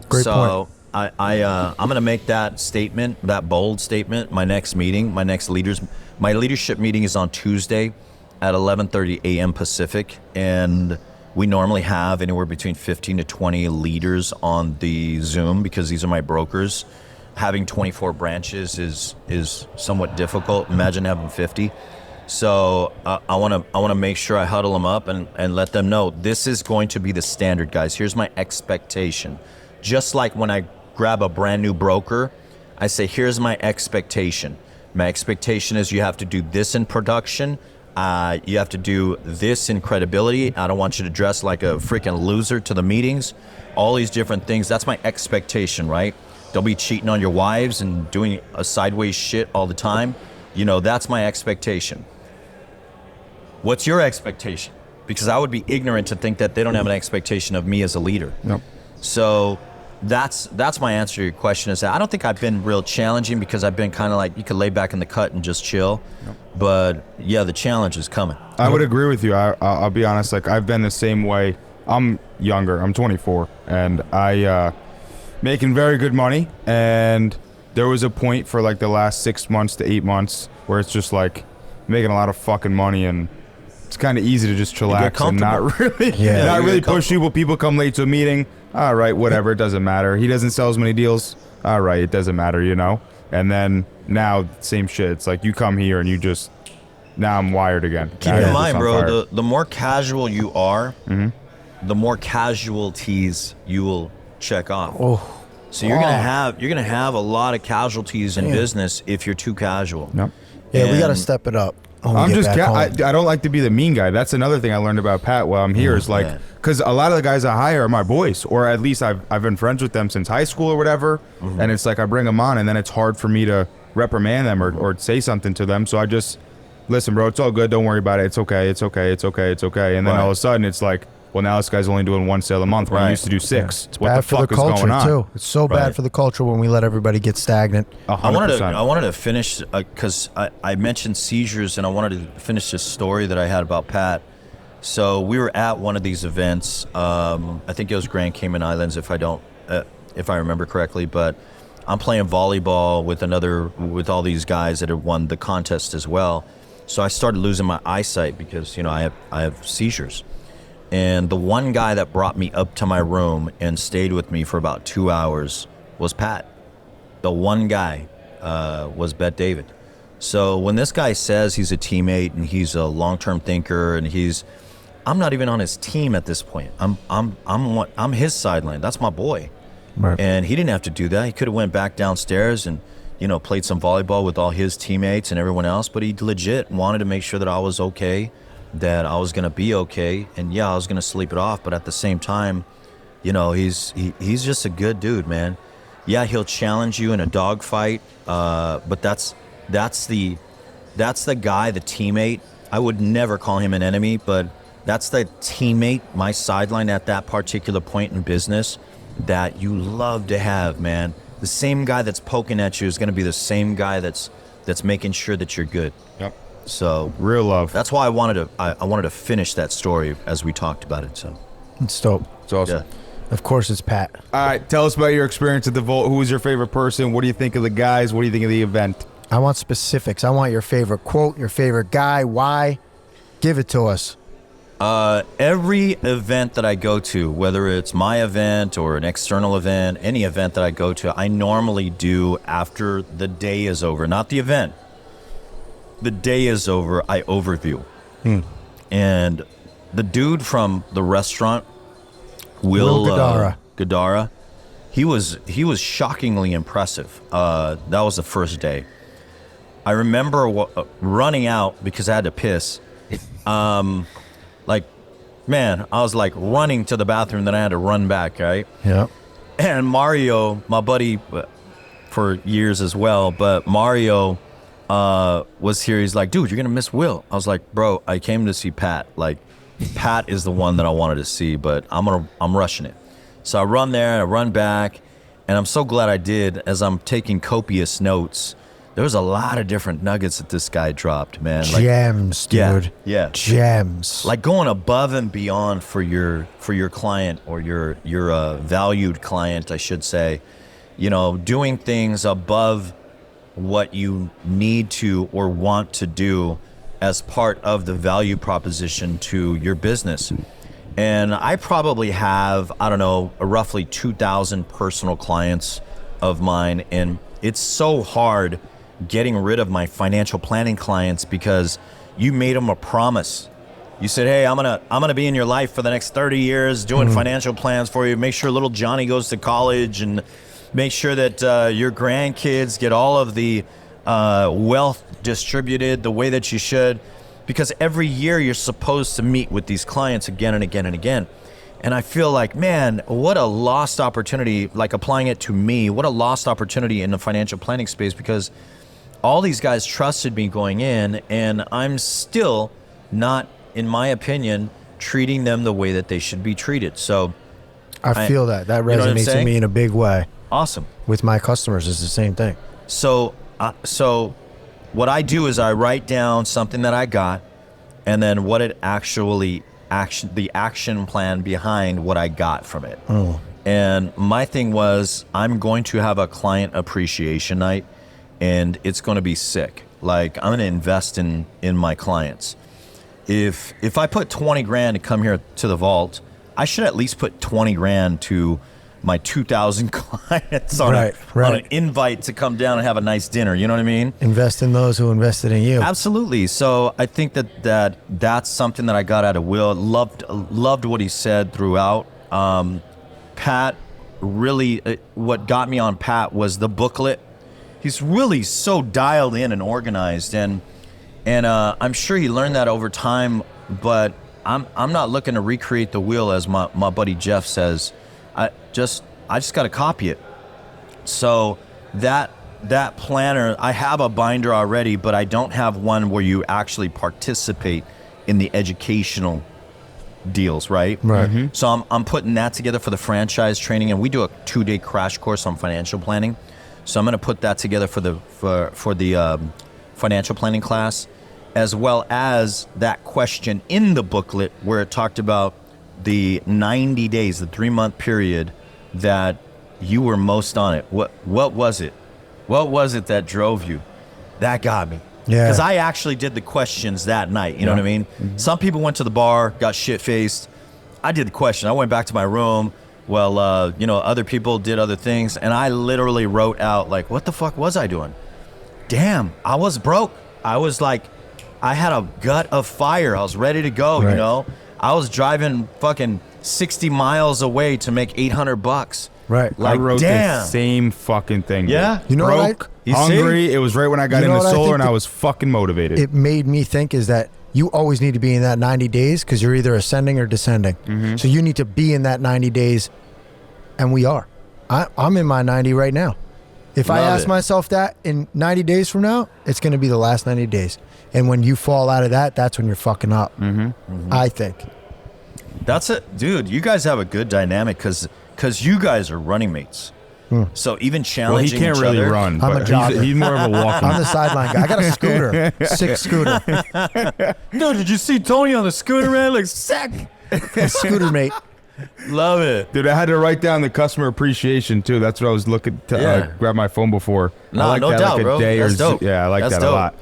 Great point. So I'm going to make that statement, that bold statement, my next meeting, my leadership meeting is on Tuesday at 11:30 a.m. Pacific, and we normally have anywhere between 15 to 20 leaders on the Zoom because these are my brokers. Having 24 branches is somewhat difficult. Imagine having 50. So I want to make sure I huddle them up and let them know this is going to be the standard, guys. Here's my expectation. Just like when I grab a brand new broker, I say, here's my expectation. My expectation is you have to do this in production. You have to do this in credibility. I don't want you to dress like a freaking loser to the meetings. All these different things. That's my expectation, right? Don't be cheating on your wives and doing a sideways shit all the time. That's my expectation. What's your expectation? Because I would be ignorant to think that they don't have an expectation of me as a leader. Nope. So that's my answer to your question, is that I don't think I've been real challenging because I've been kind of like, you could lay back in the cut and just chill. Nope. But yeah, the challenge is coming. I would agree with you. I'll be honest, like, I've been the same way. I'm younger. I'm 24, and I making very good money, and there was a point for like the last 6 months to 8 months where it's just like making a lot of fucking money, and it's kind of easy to just chillax and not really push people. People come late to a meeting. All right, whatever, it doesn't matter. He doesn't sell as many deals. All right, it doesn't matter, And then now, same shit. It's like you come here and you just, now I'm wired again. Keep in mind, bro, the more casual you are, the more casualties you will check off. So you're gonna have a lot of casualties in business if you're too casual. Yep. Yeah, we got to step it up. I don't like to be the mean guy. That's another thing I learned about Pat while I'm here is like, because a lot of the guys I hire are my boys, or at least I've been friends with them since high school or whatever. And it's like I bring them on, and then it's hard for me to reprimand them or say something to them. So I just, listen, bro, it's all good. Don't worry about it. It's okay. It's okay. It's okay. It's okay. And then all of a sudden it's like, well, now this guy's only doing 1 sale a month when he used to do 6. It's what bad the for fuck the is culture going on? too. It's so bad for the culture when we let everybody get stagnant. 100%. I wanted to finish because I mentioned seizures, and I wanted to finish this story that I had about Pat. So we were at one of these events. I think it was Grand Cayman Islands, if I remember correctly. But I'm playing volleyball with all these guys that had won the contest as well. So I started losing my eyesight because I have seizures. And the one guy that brought me up to my room and stayed with me for about 2 hours was Pat. The one guy was Bet David. So when this guy says he's a teammate and he's a long-term thinker and I'm not even on his team at this point. I'm his sideline. That's my boy. Right. And he didn't have to do that. He could have went back downstairs and played some volleyball with all his teammates and everyone else, but he legit wanted to make sure that I was okay, that I was going to be okay. And yeah, I was going to sleep it off. But at the same time, he's just a good dude, man. Yeah, he'll challenge you in a dogfight. But that's the guy, the teammate. I would never call him an enemy, but that's the teammate, my sideline at that particular point in business that you love to have, man. The same guy that's poking at you is going to be the same guy that's making sure that you're good. Yep. So real love. That's why I wanted to finish that story as we talked about it. So It's dope. It's awesome. yeah. Of course, it's Pat. All right, tell us about your experience at the Vault. Who was your favorite person? What do you think of the guys? What do you think of the event? I want specifics. I want your favorite quote, your favorite guy. Why? Give it to us. Every event that I go to, whether it's my event or an external event, any event that I go to, I normally do after the day is over, not the event. The day is over, I overview. And the dude from the restaurant, Will Gadara, he was shockingly impressive. That was the first day. I remember running out because I had to piss. I was like running to the bathroom, then I had to run back, right? Yeah. And Mario, my buddy for years as well, but Mario was here. He's like, dude, you're going to miss Will. I was like, bro, I came to see Pat. Like, Pat is the one that I wanted to see, but I'm rushing it. So I run there and I run back, and I'm so glad I did. As I'm taking copious notes, there was a lot of different nuggets that this guy dropped, man. Gems, dude. Yeah. Gems. Like going above and beyond for your client or your valued client, I should say. Doing things above what you need to or want to do as part of the value proposition to your business. And I probably have, roughly 2,000 personal clients of mine, and it's so hard getting rid of my financial planning clients because you made them a promise. You said, hey, I'm gonna be in your life for the next 30 years doing financial plans for you. Make sure little Johnny goes to college and make sure that your grandkids get all of the wealth distributed the way that you should. Because every year you're supposed to meet with these clients again and again and again. And I feel like, man, what a lost opportunity, like applying it to me, what a lost opportunity in the financial planning space, because all these guys trusted me going in, and I'm still not, in my opinion, treating them the way that they should be treated. So I feel that resonates to me in a big way. Awesome. With my customers, it's the same thing. So what I do is I write down something that I got, and then what it actually the action plan behind what I got from it. And my thing was, I'm going to have a client appreciation night, and it's going to be sick. Like, I'm going to invest in my clients. If I put 20 grand to come here to the Vault, I should at least put 20 grand to my 2,000 clients on an invite to come down and have a nice dinner. You know what I mean? Invest in those who invested in you. Absolutely. So I think that's something that I got out of Will. Loved what he said throughout. Pat, really, what got me on Pat was the booklet. He's really so dialed in and organized, and I'm sure he learned that over time. But I'm not looking to recreate the wheel, as my buddy Jeff says. I just got to copy it. So that that planner, I have a binder already, but I don't have one where you actually participate in the educational deals, right? Right. Mm-hmm. So I'm putting that together for the franchise training, and we do a 2-day crash course on financial planning. So I'm going to put that together for the financial planning class, as well as that question in the booklet where it talked about the 90 days, the 3-month period that you were most on it. What was it? What was it that drove you? That got me. Yeah. Because I actually did the questions that night. You know what I mean? Mm-hmm. Some people went to the bar, got shit-faced. I did the question. I went back to my room. Well, other people did other things. And I literally wrote out, like, what the fuck was I doing? Damn, I was broke. I was like, I had a gut of fire. I was ready to go, Right. you know? I was driving fucking 60 miles away to make $800. Right. Like, I wrote damn. the same fucking thing. Yeah? dude. You know what Broke, You hungry. see? It was right when I got You know into what I solar, think and I that- was fucking motivated. It made me think is that you always need to be in that 90 days because you're either ascending or descending. Mm-hmm. So you need to be in that 90 days, and we are. I'm in my 90 right now. If I Love ask it. myself that in 90 days from now, it's going to be the last 90 days. And when you fall out of that, that's when you're fucking up. Mm-hmm. I think. That's it. Dude, you guys have a good dynamic because you guys are running mates. So even well, he challenging can't each really other, run. I'm a but jogger. he's more of a walking. I'm the sideline guy. I got a scooter, 6 scooter, No, did you see Tony on the scooter, man? Like, sick. scooter mate. Love it. Dude, I had to write down the customer appreciation too. That's what I was looking to Yeah. grab my phone before. I No, like no that doubt, like a bro. day That's or dope. yeah, I like That's that dope. a lot.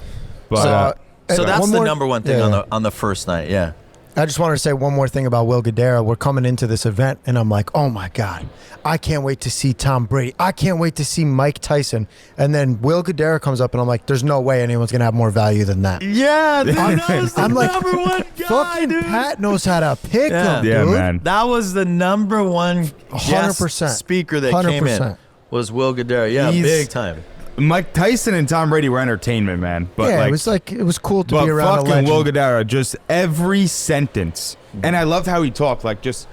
But So, So and that's one the more- number one thing yeah. on the first night. Yeah. I just wanted to say one more thing about Will Guidara. We're coming into this event, and I'm like, oh my God, I can't wait to see Tom Brady. I can't wait to see Mike Tyson. And then Will Guidara comes up, and I'm like, there's no way anyone's going to have more value than that. Yeah, dude, that was the I'm like, number one guy, fucking dude. Pat knows how to pick Yeah. him, yeah, dude. man. That was the number one 100%. speaker that came in 100%. was Will Guidara. Yeah, He's- big time. Mike Tyson and Tom Brady were entertainment, man. But Yeah, like, it was cool to but be around a fucking legend. Will Guidara, just every sentence, and I loved how he talked. Like just.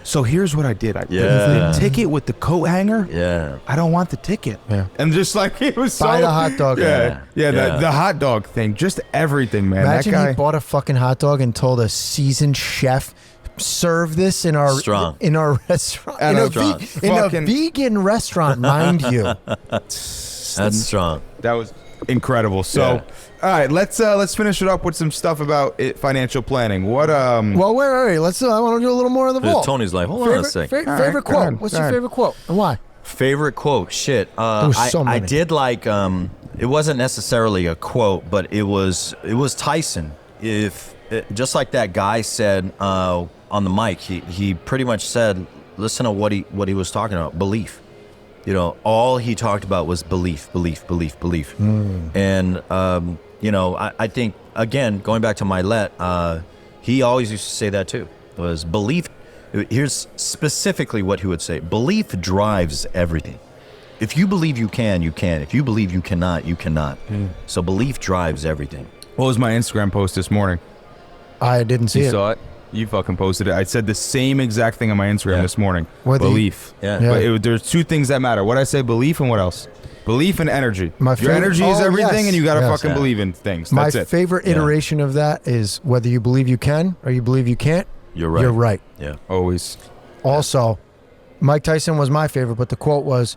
So here's what I did. I put Yeah. the ticket with the coat hanger. Yeah. I don't want the ticket. Yeah. And just like it was Buy so the hot dog. Yeah, Yeah. The hot dog thing, just everything, man. Imagine that guy. he bought a fucking hot dog and told a seasoned chef, serve this in our Strong. in our restaurant, At in a a, strong. in a fucking- vegan restaurant, mind you. That's strong. That was incredible. So, Yeah. all right, let's finish it up with some stuff about financial planning. What Well, wait. I want to do a little more of the vault. Tony's like, hold on a sec. All right, Favorite go quote. ahead, What's go your ahead. favorite quote and why? Favorite quote? Shit. was so I many. did like. It wasn't necessarily a quote, but it was Tyson. Just like that guy said on the mic, he pretty much said, listen to what he was talking about. Belief. You know, all he talked about was belief. And I think again, going back to Milet, he always used to say that too. Was belief. Here's specifically what he would say. Belief drives everything. If you believe you can, you can. If you believe you cannot, you cannot. So belief drives everything. What was my Instagram post this morning? I didn't see You it. saw it? You fucking posted it. I said the same exact thing on my Instagram Yeah. this morning. What the- Belief. Yeah. Yeah. But there's two things that matter. What I say, belief and what else? Belief and energy. My Your favorite- energy is oh, everything, yes. and you got to Yes. fucking Yeah. believe in things. My That's it. favorite Yeah. iteration of that is whether you believe you can or you believe you can't. You're right. You're right. Yeah. Always. Also, Mike Tyson was my favorite, but the quote was,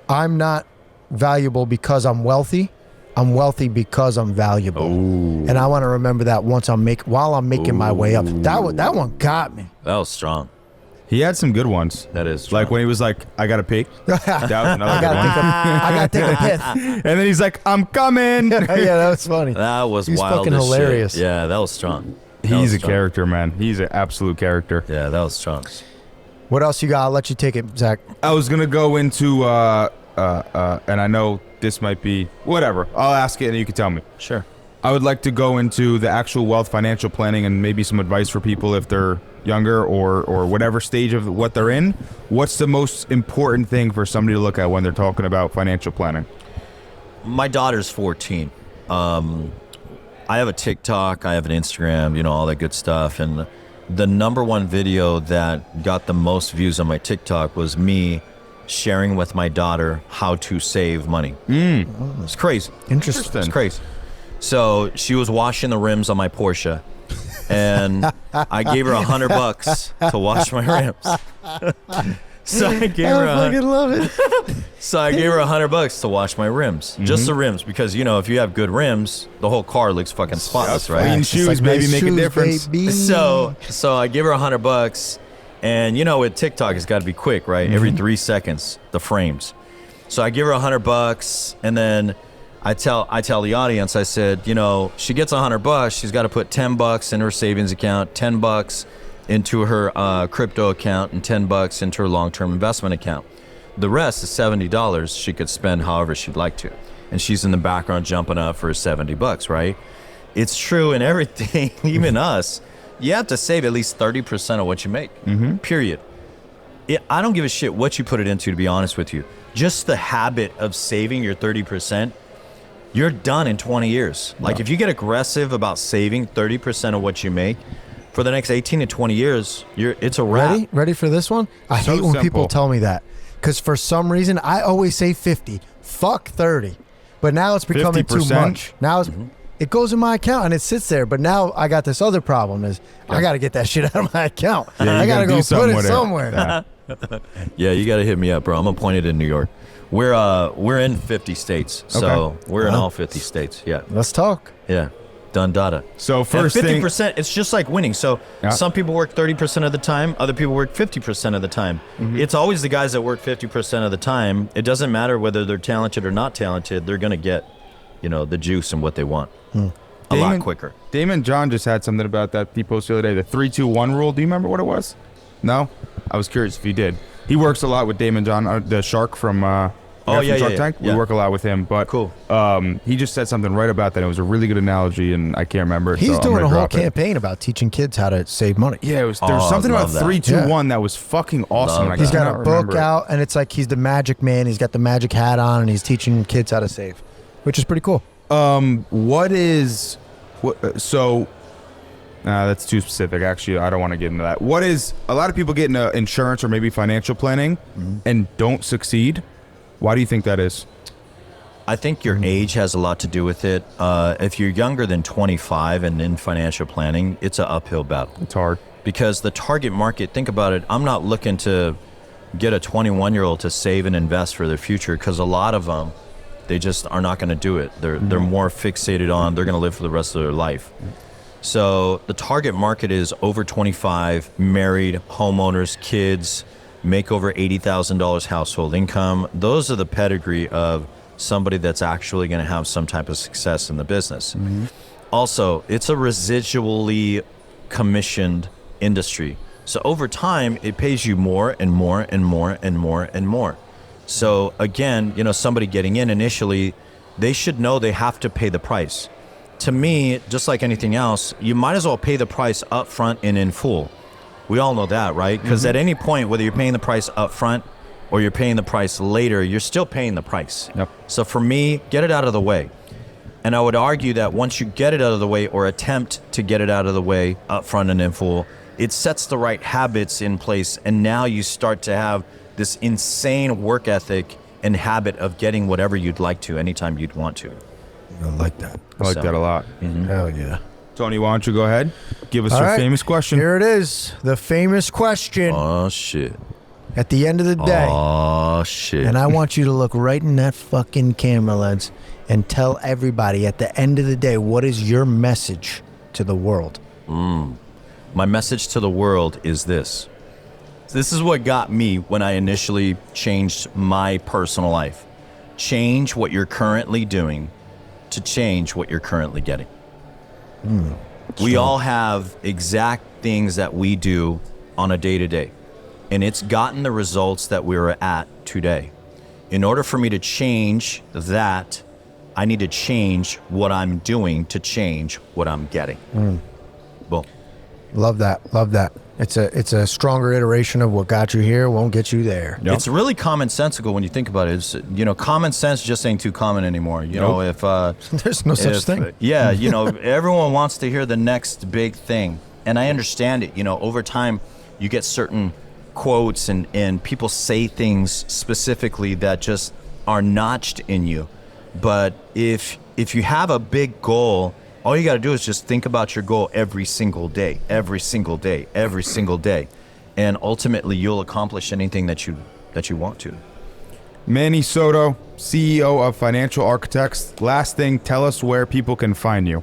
"I'm not valuable because I'm wealthy. I'm wealthy because I'm valuable." And I want to remember that while I'm making my way up. That one got me. That was strong. He had some good ones. That is strong. Like when he was like, I got to pee. That was another I good one. gotta take a piss. And then he's like, I'm coming. Yeah, that was funny. That was He's wild fucking as shit. hilarious. Yeah, that was strong. That He's was a strong. character, man. He's an absolute character. Yeah, that was strong. What else you got? I'll let you take it, Zach. I was going to go into, and I know this might be, whatever. I'll ask it and you can tell me. Sure. I would like to go into the actual wealth financial planning and maybe some advice for people if they're younger or whatever stage of what they're in. What's the most important thing for somebody to look at when they're talking about financial planning? My daughter's 14. I have a TikTok, I have an Instagram, all that good stuff. And the number one video that got the most views on my TikTok was me sharing with my daughter how to save money. It's crazy. Interesting. It's crazy. So she was washing the rims on my Porsche, and I gave her $100 to wash my rims. So I gave her love it. So I gave her $100 to wash my rims, just the rims, because if you have good rims, the whole car looks fucking spotless, right? Clean shoes, baby, make a difference. Baby. So I give her $100, and with TikTok, it's got to be quick, right? Every 3 seconds, the frames. So I give her $100, and then I tell the audience, I said, she gets $100, she's got to put $10 in her savings account, $10 into her crypto account, and $10 into her long-term investment account. The rest is $70 she could spend however she'd like to. And she's in the background jumping up for $70, right? It's true in everything, even us. You have to save at least 30% of what you make, period. I don't give a shit what you put it into, to be honest with you. Just the habit of saving your 30%, you're done in 20 years. Like if you get aggressive about saving 30% of what you make, for the next 18 to 20 years, it's a wrap. Ready for this one? I hate when people tell me that. Because for some reason, I always say 50. Fuck 30. But now it's becoming 50%? too much. Now it goes in my account and it sits there. But now I got this other problem is I got to get that shit out of my account. I got to go put it somewhere. Yeah, you got to hit me up, bro. I'm appointed in New York. We're in 50 states. So we're in all 50 states. Yeah. Let's talk. Yeah. Done data. So first and 50%, thing, it's just like winning. So some people work 30% of the time, other people work 50% of the time. It's always the guys that work 50% of the time. It doesn't matter whether they're talented or not talented. They're going to get, the juice and what they want a lot quicker. Damon John just had something about that he posted the other day, the 3-2-1 rule. Do you remember what it was? No? I was curious if you did. He works a lot with Damon John, the shark from Shark Tank. We work a lot with him, but cool. He just said something right about that. It was a really good analogy, and I can't remember it. He's doing a whole campaign about teaching kids how to save money. Yeah, there's something about 3-2-1 that was fucking awesome. He's got a book out, and it's like he's the magic man. He's got the magic hat on, and he's teaching kids how to save, which is pretty cool. That's too specific. Actually, I don't want to get into that. What is a lot of people get into insurance or maybe financial planning and don't succeed? Why do you think that is? I think your age has a lot to do with it. If you're younger than 25 and in financial planning, it's an uphill battle. It's hard. Because the target market, think about it, I'm not looking to get a 21-year-old to save and invest for their future, because a lot of them, they just are not going to do it. They're more fixated on, they're going to live for the rest of their life. So the target market is over 25, married, homeowners, kids, make over $80,000 household income. Those are the pedigree of somebody that's actually going to have some type of success in the business. Also, it's a residually commissioned industry. So over time, it pays you more and more and more and more and more. So again, somebody getting in initially, they should know they have to pay the price. To me, just like anything else, you might as well pay the price up front and in full. We all know that, right? Because at any point, whether you're paying the price up front or you're paying the price later, you're still paying the price. Yep. So for me, get it out of the way. And I would argue that once you get it out of the way or attempt to get it out of the way up front and in full, it sets the right habits in place. And now you start to have this insane work ethic and habit of getting whatever you'd like to anytime you'd want to. I like that. I like that a lot. Hell yeah. Tony, why don't you go ahead? Give us your famous question. Here it is. The famous question. Oh, shit. At the end of the day. Oh, shit. And I want you to look right in that fucking camera lens and tell everybody at the end of the day, what is your message to the world? My message to the world is this. This is what got me when I initially changed my personal life. Change what you're currently doing to change what you're currently getting. We all have exact things that we do on a day-to-day, and it's gotten the results that we're at today. In order for me to change that, I need to change what I'm doing to change what I'm getting. Boom. Love that. Love that. It's a stronger iteration of what got you here won't get you there. Yep. It's really commonsensical when you think about it. It's, common sense just ain't too common anymore. If there's no such thing. Yeah, everyone wants to hear the next big thing, and I understand it. Over time, you get certain quotes and people say things specifically that just are notched in you. But if you have a big goal, all you got to do is just think about your goal every single day, every single day, every single day. And ultimately you'll accomplish anything that you want to. Manny Soto, CEO of Financial Architects. Last thing, tell us where people can find you.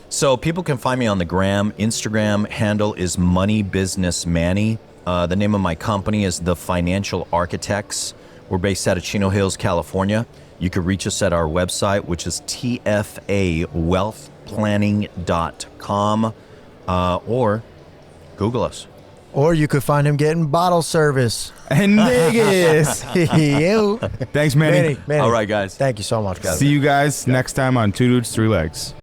So people can find me on the gram. Instagram handle is Money Business Manny. The name of my company is The Financial Architects. We're based out of Chino Hills, California. You can reach us at our website, which is tfawealthplanning.com, or Google us. Or you could find him getting bottle service. And niggas. You. Thanks, Manny. Manny. All right, guys. Thank you so much, guys. See you guys next time on Two Dudes, Three Legs.